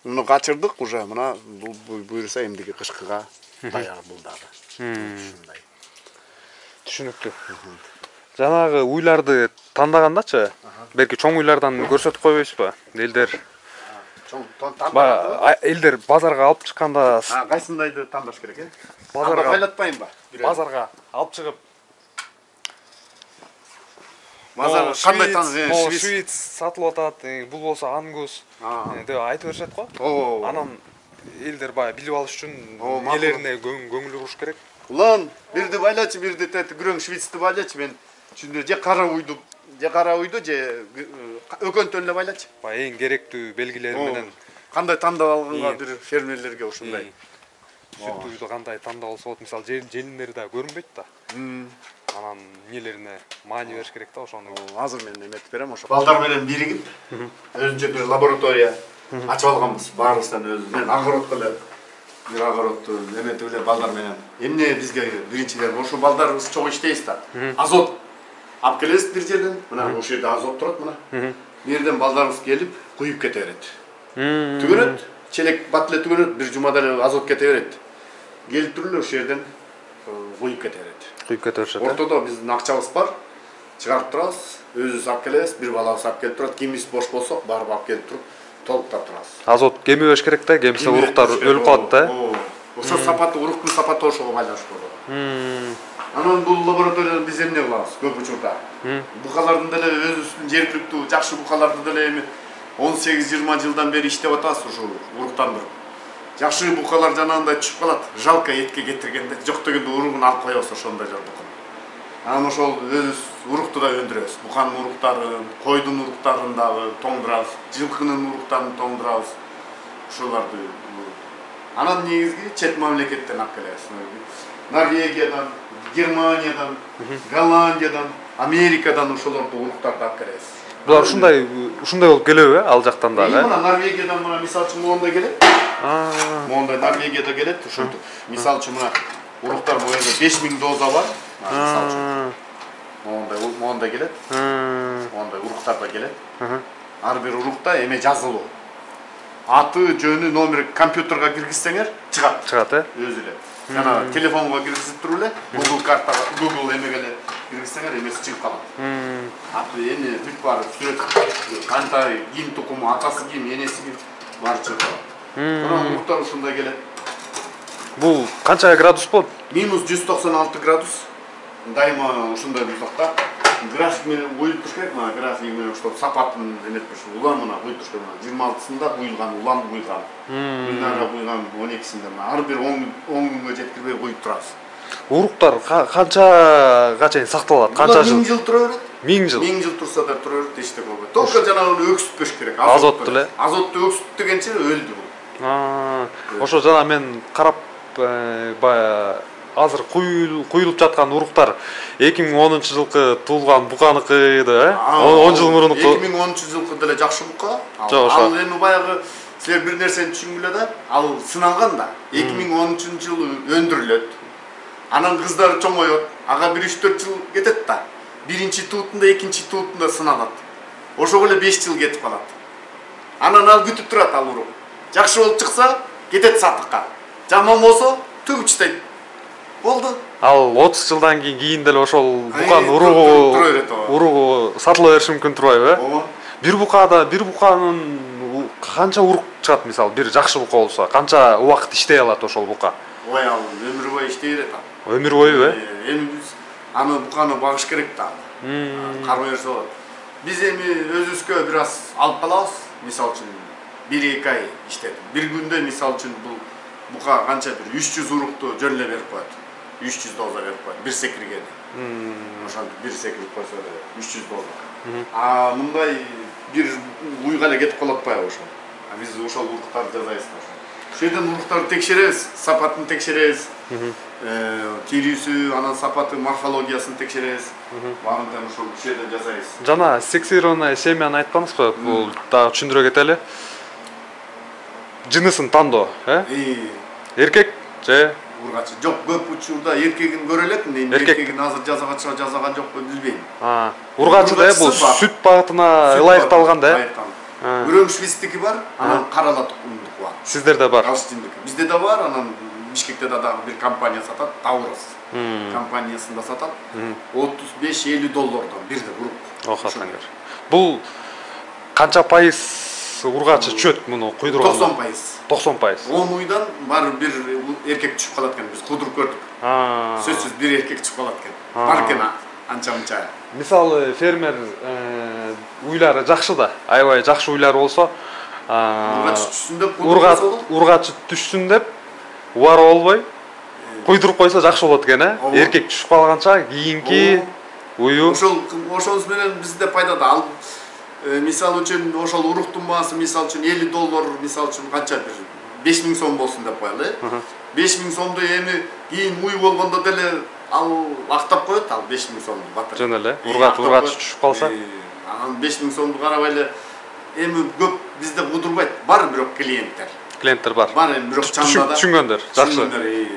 Муну качырдык уже, мына буйруса эмдиги кышкыга даяр бул дагы. Ушундай. Түшүнүктүү. Жанагы уйларды тандагандачы, белки чоң уйлардан көрсөтүп койбойсузбу? Элдер элдер базарга алып чыкканда кайсындайды тандаш керек э? базарга байлатпайынбы? базарга алып чыгып Базар кандай тандаш? Швейц сатылып атат, бул болсо ангус деп айтып беришет го. Анан элдер баягы билип алыш үчүн нелерине көңүл буруш керек. Улан, бирди байлачы, бирди күрөң швейцти байлачы, мен түшүндү же кара уйду, же өкөнтөн эле байлачы. Баягы эң керектүү белгилери менен кандай тандап алганга бир фермерлерге ушундай. Сүт уйду кандай тандап алса болот, мисалы желиндери да көрүнбөйт да. Анан нелерине маани бериш керек да ошону. Азыр мен эметип берем ошо. Балдар менен биригип, өзүнчө бир лаборатория ачып алганбыз. Баарыбыздан өзү. Мен огородко эле бир огородду эметип эле балдар менен. Эмне бизге биринчиден ошо балдарыбыз чогуу иштейбиз да. Азот алып келебиз бир жерден. Мына ошол жерде азот турат мына. Бир жерден балдарыбыз келип куюп кете берет. Түгөнөт, челек бат эле түгөнөт, бир жумада эле азот кете берет. Келип туруп эле ошол жерден куюп кете берет. Куюп кете беришет. Ортодо биздин акчабыз бар. Чыгарып турабыз, өзүбүз алып келебиз, бир балабыз алып келип турат. Кимибиз бош болсок, барып алып келип туруп, толуктап турабыз. Азот кемибеш керек да, кемсе уруктар өлүп калат да. Ошо сапаты, уруктун сапаты ошого байланыш болот. Анан бул лабораторияда биз эмне кылабыз көп учурда? Букалардын деле өзүбүздүн жергиликтүү жакшы букаларды деле эми 18-20 жылдан бери иштеп атабыз ушу уруктандырып. Жакшы букалар жанагындай түшүп калат. Жалко этке кетиргенде, жок дегенде уругун алып коебуз ошондой жер букан. Анан ошол өзүбүз урукту да өндүрөбүз. Буканын уруктарын, койдун уруктарын дагы тоңдурабыз, жылкынын уруктарын тоңдурабыз. Ошолорду. Анан негизги чет мамлекеттен алып келебиз. Норвегиядан, Германиядан, Голландиядан, Америкадан ошолорду уруктарды алып келебиз. Булар ушундай болуп келеби, ал жактан дагы? Мына Норвегиядан мына мисалы үчүн мондай келет. Мондай Норвегияда келет, ушинтип. Мисалы үчүн мына уруктар бул жерде 5000 доза бар. Мисалы үчүн. Мондай келет. Мондай уруктар да келет. Ар бир урукта эме жазылуу. Аты, жөнү, номери компьютерге киргизсеңер чыгат. Чыгат, өзү эле. Жана телефонго киргизип туруп эле, Google картага, Google эмеге эле киргизсеңер эмеси чыгып калат. Аты эми бүт баары сүрөт, кандай ким тукуму, атасы ким, энеси ким баары чыгып калат. Анан уруктар ушундай келет. Бул канча градус болот? -196 градус. Дайыма ушундай бузакта. График менен коюп туруш керек, мына график менен ошто сапатын эметпеш. Улам мына коюп туруш керек. 26-сында буйылган, улам буйылган. Күнара буйылган 12-синде ар бир 10 күнгө жеткирбей коюп турабыз. Уруктар канчага чейин сакталат? Канча жыл? 1000 жыл тура берет. 1000 жыл. 1000 жыл турса да тура берет, эч болбойт. Только жанагы өксүтпөш керек. Азот эле. Азотту өксүттүгенче өлдү бул. Ошо жана мен карап баягы азыр куюлуп жаткан уруктар 2010-жылкы туулган буканыкы да, 10 жыл мурунку. 2010-жылкы деле жакшы бука. Ал эми баягы силер бир нерсени түшүнгүлө да, ал сыналган да. 2010-жылы өндүрүлөт. Анан кыздар чоңойот. Ага 1-3-4 жыл кетет да. Биринчи туутунда, экинчи туутунда сыналат. Ошого эле 5 жыл кетип калат. Анан ал күтүп турат ал урук. Жакшы болуп чыкса, кетет сатыкка. Жаман болсо, төгүп таштайт. Болду. Ал 30 жылдан кийин деле ошол буканын уругу сатыла бериши мүмкүн турбайбы? Ооба. Бир буканын канча урук чыгат, мисалы, бир жакшы бука болсо, канча убакыт иштей алат ошол бука? Ой, ал өмүр бою иштей берет ал. Өмүр бою, Эми биз аны буканы багыш керек да. Кармай берсе болот. Биз эми өзүбүзгө бир аз алып калабыз. Мисалы үчүн 1-2 ай иштетип. Бир күндө мисалы үчүн бул бука канча бир 300 урукту жөн эле берип коет. 300 доза берип коет. Бир секиргени. Ошентип бир секирип койсо эле 300 доза. Мындай бир уйга эле кетип калат атпайбы ошол. Биз ошол уруктарды жасайбыз. Ошол жерден уруктарды текшеребиз, сапатын текшеребиз. Тирүүсү, анан сапаты, морфологиясын текшеребиз. Баарын ошол жерден жасайбыз. Жана сексированное семяны айтпаңызбы? Бул дагы түшүндүрө кетели. Жынысын тандоо, Эркек же ургачы. Жок, көп учурда эркегин көрө элекмин. Эми эркегин азыр жазаган жокпу билбейм. Ургачы да бул сүт багытына ылайыкталган да. Күрөң швейцтики бар, анан карала тукумдуку бар. Сиздерде бар. Бизде да бар, анан Бишкекте дагы бир компания сатат, Таурус компаниясында сатат. 35-50 доллардан бирде урук. Охатаңар. Бул канча пайыз ургачы чөт муну куйдурганда? 90%. 90%. 10 уйдан бар бир эркек түшүп калат экен. Биз кудуруп көрдүк. Сөзсүз бир эркек түшүп калат экен. Бар экен анча-мынча. Мисалы фермер уйлары жакшы да, аябай жакшы уйлары болсо, ургачы түшсүн деп убарып албай куйдуруп койсо жакшы болот экен, эркек түшүп калганча кийинки уyu. Ошонус менен бизде пайда да. Ал мисал үчүн ошол уруктун баасы мисал үчүн 50 доллар, мисал үчүн канча бир 5000 сом болсун деп коелу. 5000 сомду эми кийин уй болгондо деле ал актап коет, ал 5000 сомду батыр. Жөн эле, ургачы түшүп калса. Анан 5000 сомду карабай эле эми көп бизде кудурбайт. Бар бирок клиенттер. Клиенттер бар. Бар эми бирок чамда түшүнгөндөр, жакшы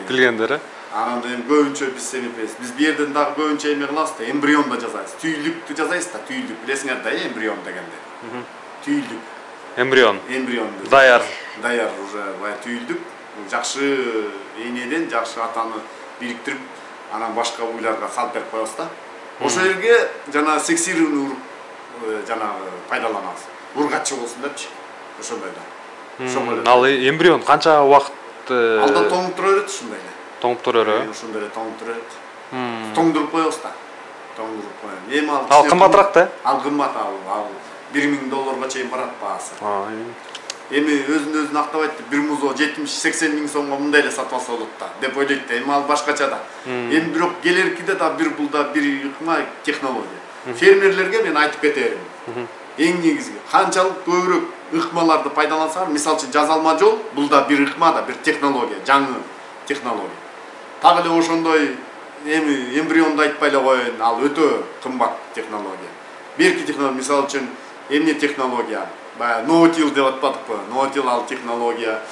билгендер. Анан эми көбүнчө биз эмеппиз. Биз бу жерден дагы көбүнчө эме кылабыз да, эмбрион да жасайбыз. Түйүлүктү жасайбыз да, түйүлүк. Билесиңер да, эмбрион дегенде. Түйүлүк. Эмбрион. Эмбрион. Даяр. Даяр уже бая түйүлдүк. Жакшы энеден жакшы атаны бириктирип, анан башка уйларга салып берип коебуз да. Ошол жерге жана сексирүүнү жанагы пайдаланабыз. Ургачы болсун депчи. Ошондой да. Ал эмбрион канча убакыт алда тоңуп тура берет ушундай эле. Тоңуп тура берет. Ошондой эле тоңуп тура берет. Тоңдуруп коебуз да. Тоңдуруп коебуз. Эми ал кымбатыраак да? Ал кымбат, ал 1000 долларга чейин барат баасы. Эми өзүн актабайт, бир музо 70-80 миң сомго мындай эле сатып алса болот да деп ойлойт да. Эми ал башкача да. Эми бирок келеркиде да бир булда бир ыкма технология. Фермерлерге мен айтып кетерим. Эң негизги канчалык көбүрөөк ыкмаларды пайдалансаңар, мисалы үчүн жазалма жол, бул да бир ыкма да, бир технология, жаңы технология. Так эле ошондой эми эмбрионду айтпай эле коеюн, ал өтө кымбат технология. Берки технология, мисалы үчүн эмне технология? Баягы ноутил деп атпадыкпы? Ноутил ал технология.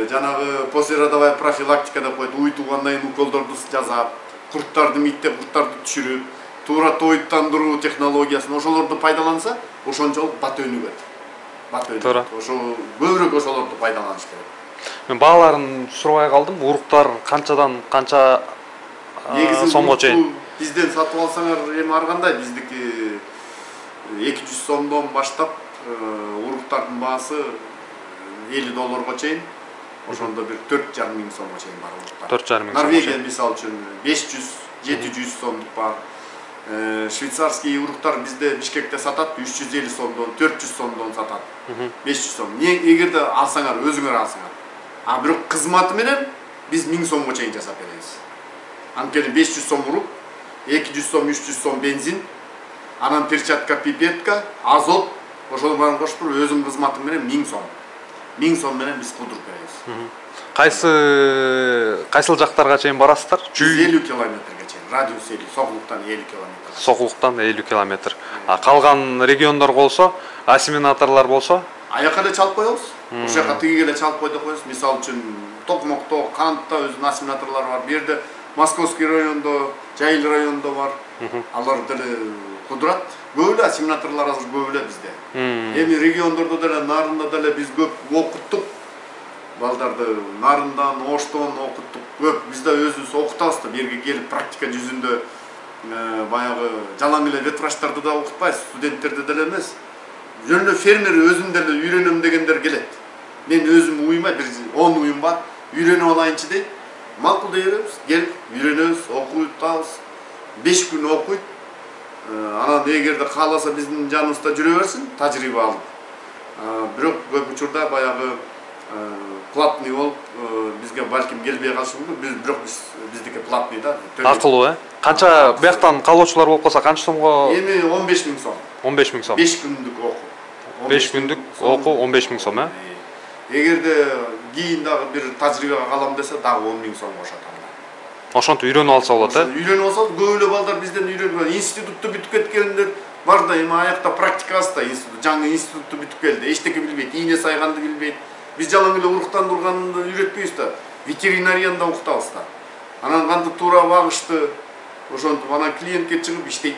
Жанагы послеродовая профилактика деп коет, уй туугандан кийин уколдорду жасап, курттарды миттеп, курттарды түшүрүп, туура тоюттандыруу технологиясын ошолорду пайдаланса, ошончолук бат өнүгөт. Бат өнүгөт. Ошо көбүрөөк ошолорду пайдаланыш керек. Мен бааларын сурабай калдым. Уруктар канчадан канча сомго чейин? Бизден сатып алсаңар эми ар кандай, биздики 200 сомдон баштап уруктардын баасы 50 долларга чейин. Ошондо бир 4,5 миң сомго чейин бар уруктар. 4,5 миң сом. Норвегия мисалы үчүн 500-700 сомдук бар. Швейцарский уруктар бизде Бишкекте сатат 350 сомдон, 400 сомдон сатат. 500 сом. Эгерде алсаңар, өзүңөр алсаңар. А бирок кызматы менен биз 1000 сомго чейин жасап беребиз. Анткени 500 сом урук, 200 сом, 300 сом бензин, анан перчатка, пипетка, азот, ошол баарын кошуп туруп өзүң кызматың менен 1000 сом. 1000 сом менен биз кудуруп беребиз. Кайсыл жактарга чейин барасыздар? 50 километрге чейин. Радиус 50, Сокулуктан 50 километр. Сокулуктан 50 километр. А калган региондор болсо, ассиминаторлор болсо, аяка эле чалып коебуз. Ошол жака тигиге эле чалып кой деп коебуз. Мисалы үчүн Токмокто, Кантта өзүнүн ассиминаторлору бар. Бу жерде Московский райондо, Жайыл райондо бар. Алар деле кудурат. Көп эле ассиминаторлор азыр көп эле бизде. Эми региондордо деле, Нарында деле биз көп окуттук. Балдарды Нарындан, Оштон окуттук. Көп бизде өзүбүз окутабыз да, берге келип практика жүзүндө баягы жалаң эле ветврачтарды да окутпайбыз, студенттерди деле эмес. Жөн эле фермер өзүм деле үйрөнөм дегендер келет. Мен өзүм уюма бир 10 уюм бар, үйрөнүп алайынчы дейт. Макул дей беребиз, келип үйрөнөбүз, окуйбуз, 5 күн окуйт. Анан эгерде кааласа биздин жаныбызда жүрө берсин, тажрыйба алып. Бирок көп учурда баягы платный болуп, бизге балким келбей калышы мүмкүн. Биз бирок биздики платный да. Акылуу, Канча бияктан калуучулар болуп калса канча сомго? Эми 15 миң сом. 15 миң сом. 5 күндүк окуу. 5 күндүк окуу 15 миң сом, Эгерде кийин дагы бир тажрыйбага калам десе, дагы 10 миң сом кошот анда. Ошонтип үйрөнүп алса болот, Үйрөнүп алса, көп эле балдар бизден үйрөнүп, институтту бүтүп кеткендер бар да, эми аякта практикасы да, жаңы институтту бүтүп келди. Эчтеке билбейт, ийне сайганды билбейт. Биз жалаң эле уруктандырганды үйрөтпөйбүз да, ветеринарияны да окутабыз да. Анан кантип туура багышты, ошентип анан клиентке чыгып иштейт.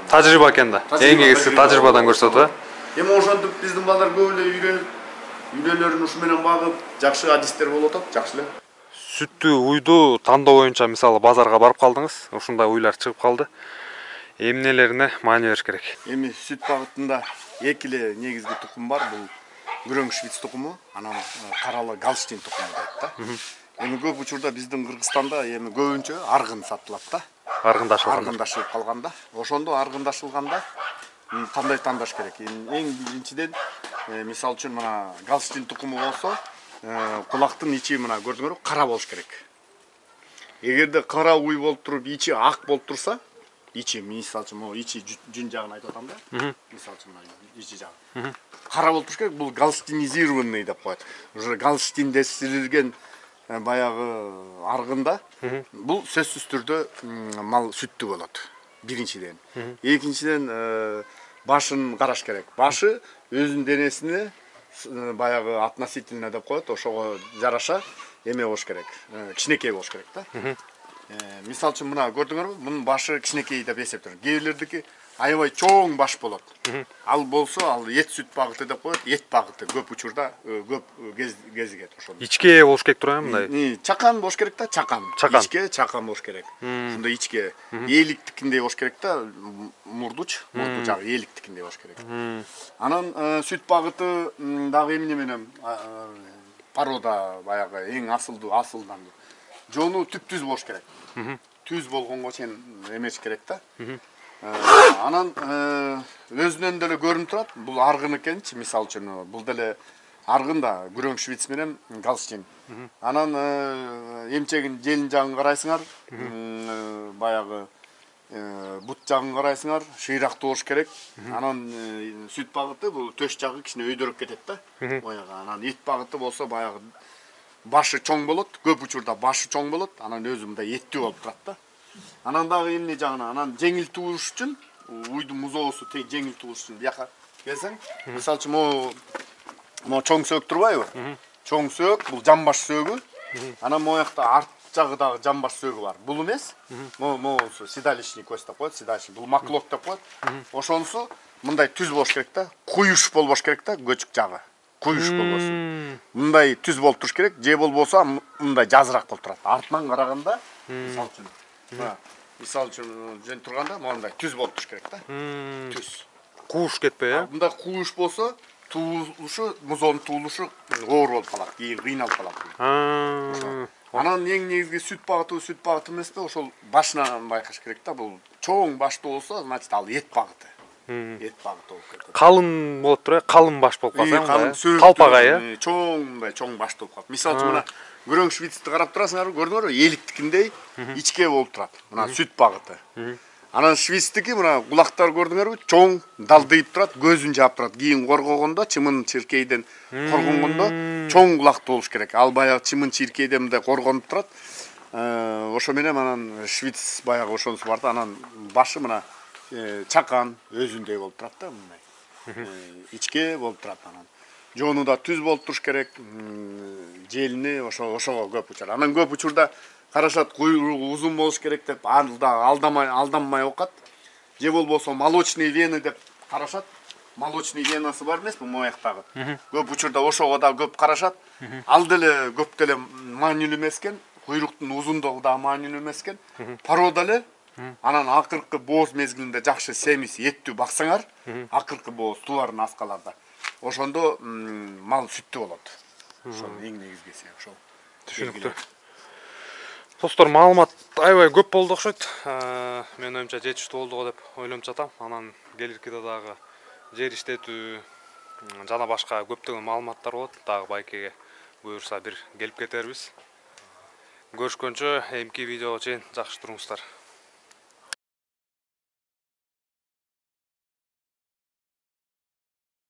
Тажрыйба экен да. Эң негизги тажрыйбадан көрсөтөт, Эми ошентип биздин балдар көп эле үйрөнүп, Үйлөлөрүн ушу менен багып, жакшы адистер болуп атат, жакшы эле. Сүттүү уйду тандоо боюнча мисалы базарга барып калдыңыз, ушундай уйлар чыгып калды. Эмнелерине маани бериш керек? Эми сүт багытында эки эле негизги тукум бар. Бул күрөң швиц тукуму, анан каралы галштин тукуму дейт да. Эми көп учурда биздин Кыргызстанда эми көбүнчө аргын сатылат да. Аргындашылып калганда, ошондо аргындашылганда кандай тандаш керек? Эң биринчиден, мисалы үчүн мына галштин тукуму болсо, кулактын ичи мына көрдүңөрбү, кара болуш керек. Эгерде кара уй болуп туруп, ичи ак болуп турса, ичи мисалы үчүн могу ичи жүн жагын айтып атам да. Мисалы үчүн мына ичи жагы. Кара болуп туруш керек, бул галштинизированный деп коет. Уже галштиндештирилген баягы аргында бул сөзсүз түрдө мал сүттүү болот. Биринчиден. Экинчиден, башын караш керек. Башы өзүнүн денесине баягы относительно деп коет, ошого жараша эме болуш керек. Кичинекей болуш керек да. Мисалы үчүн мына көрдүңөрбү? Мунун башы кичинекей деп эсептелет. Кээ бирлердики аябай чоң баш болот. Ал болсо, ал эт сүт багыты деп коет, эт багыты көп учурда көп кезигет ошондо. Ичке болуш керек турабы мындай? Чакан болуш керек да, чакан. Чакан. Ичке чакан болуш керек. Ушундай ичке ээликтикиндей болуш керек да, мурду жагы ээликтикиндей болуш керек. Анан сүт багыты дагы эмне менен порода баягы эң асылдан жону түп-түз болуш керек. Түз болгонго чейин эмеш керек да. Анан өзүнөн деле көрүнүп турат, бул аргын экенчи, мисалы үчүн бул деле аргын да күрөң швиц менен галштин. Анан эмчегин желин жагын карайсыңар, баягы бут жагын карайсыңар, шыйрактуу болуш керек. Анан сүт багыты бул төш жагы кичине өйдөрөп кетет да. Баягы анан эт багыты болсо баягы башы чоң болот, көп учурда башы чоң болот, анан өзү мындай эттүү болуп турат да. Анан дагы эмне жагына, анан жеңил тууш үчүн, уйдун музоосу жеңил тууш үчүн бияка келсең, мисалы үчүн могу чоң сөөк турбайбы? Чоң сөөк, бул жамбаш сөөгү. Анан могу жакта арт жагыдагы жамбаш сөөгү бар. Бул эмес, могусу седалищный кость деп коет, седалищный. Бул маклок деп коет. Ошонусу мындай түз болуш керек да, куюш болбош керек да, көчүк жагы. Куюш болбосун. Мындай түз болуп туруш керек, же болбосо мындай жазыраак болуп турат. Артынан караганда, мисалы үчүн жөн турганда мындай түз болуп туруш керек да. Түз. Кууш кетпей, э? Мындай кууш болсо, туулушу, музоонун туулушу оор болуп калат, кийин кыйналып калат. Анан эң негизги сүт багыты эмеспи? Ошол башынан байкаш керек да. Бул чоң баштуу болсо, значит ал эт багыты. Эт багыты болуп кетет. Калын болуп туруп, калын баш болуп калса, мындай талпагай, э? Чоң мындай чоң баштуу болуп калат. Мисалы үчүн мына күрөң швицти карап турасыңарбы, көрдүңөрбү? Ээликтикиндей ичке болуп турат. Мына сүт багыты. Анан швицтики мына кулактар көрдүңөрбү? Чоң, далдыйып турат, көзүн жаап турат. Кийин коргогондо, чымын чиркейден коргонгондо чоң кулактуу болуш керек. Ал баягы чымын чиркейден мындай коргонуп турат. Ошо менен анан швиц баягы ошонусу бар да, анан башы мына чакан өзүндөй болуп турат да, мындай. Ичке болуп турат анан. Жону да түз болуп туруш керек. Желини ошого көп учур. Анан көп учурда карашат, куйругу узун болуш керек деп алданмай окат. Же болбосо молочный вены деп карашат. Молочный венасы бар эмеспи могу жактагы? Көп учурда ошого да көп карашат. Ал деле көп деле маанилүү эмес экен. Куйруктун узундугу да маанилүү эмес экен. Порода эле. Анан акыркы бооз мезгилинде жакшы семиз эттүү баксаңар, акыркы бооз туулардын аскаларда. Ошондо мал сүттүү болот. Ошол эң негизгиси ошол. Түшүнүктүү. Достор, маалымат аябай көп болду окшойт. Мен оюмча жетиштүү болду деп ойлонуп жатам. Анан келиркиде дагы жер иштетүү жана башка көптөгөн маалыматтар болот. Дагы байкеге буюрса бир келип кетербиз. Көрүшкөнчө эмки видеого чейин жакшы туруңуздар.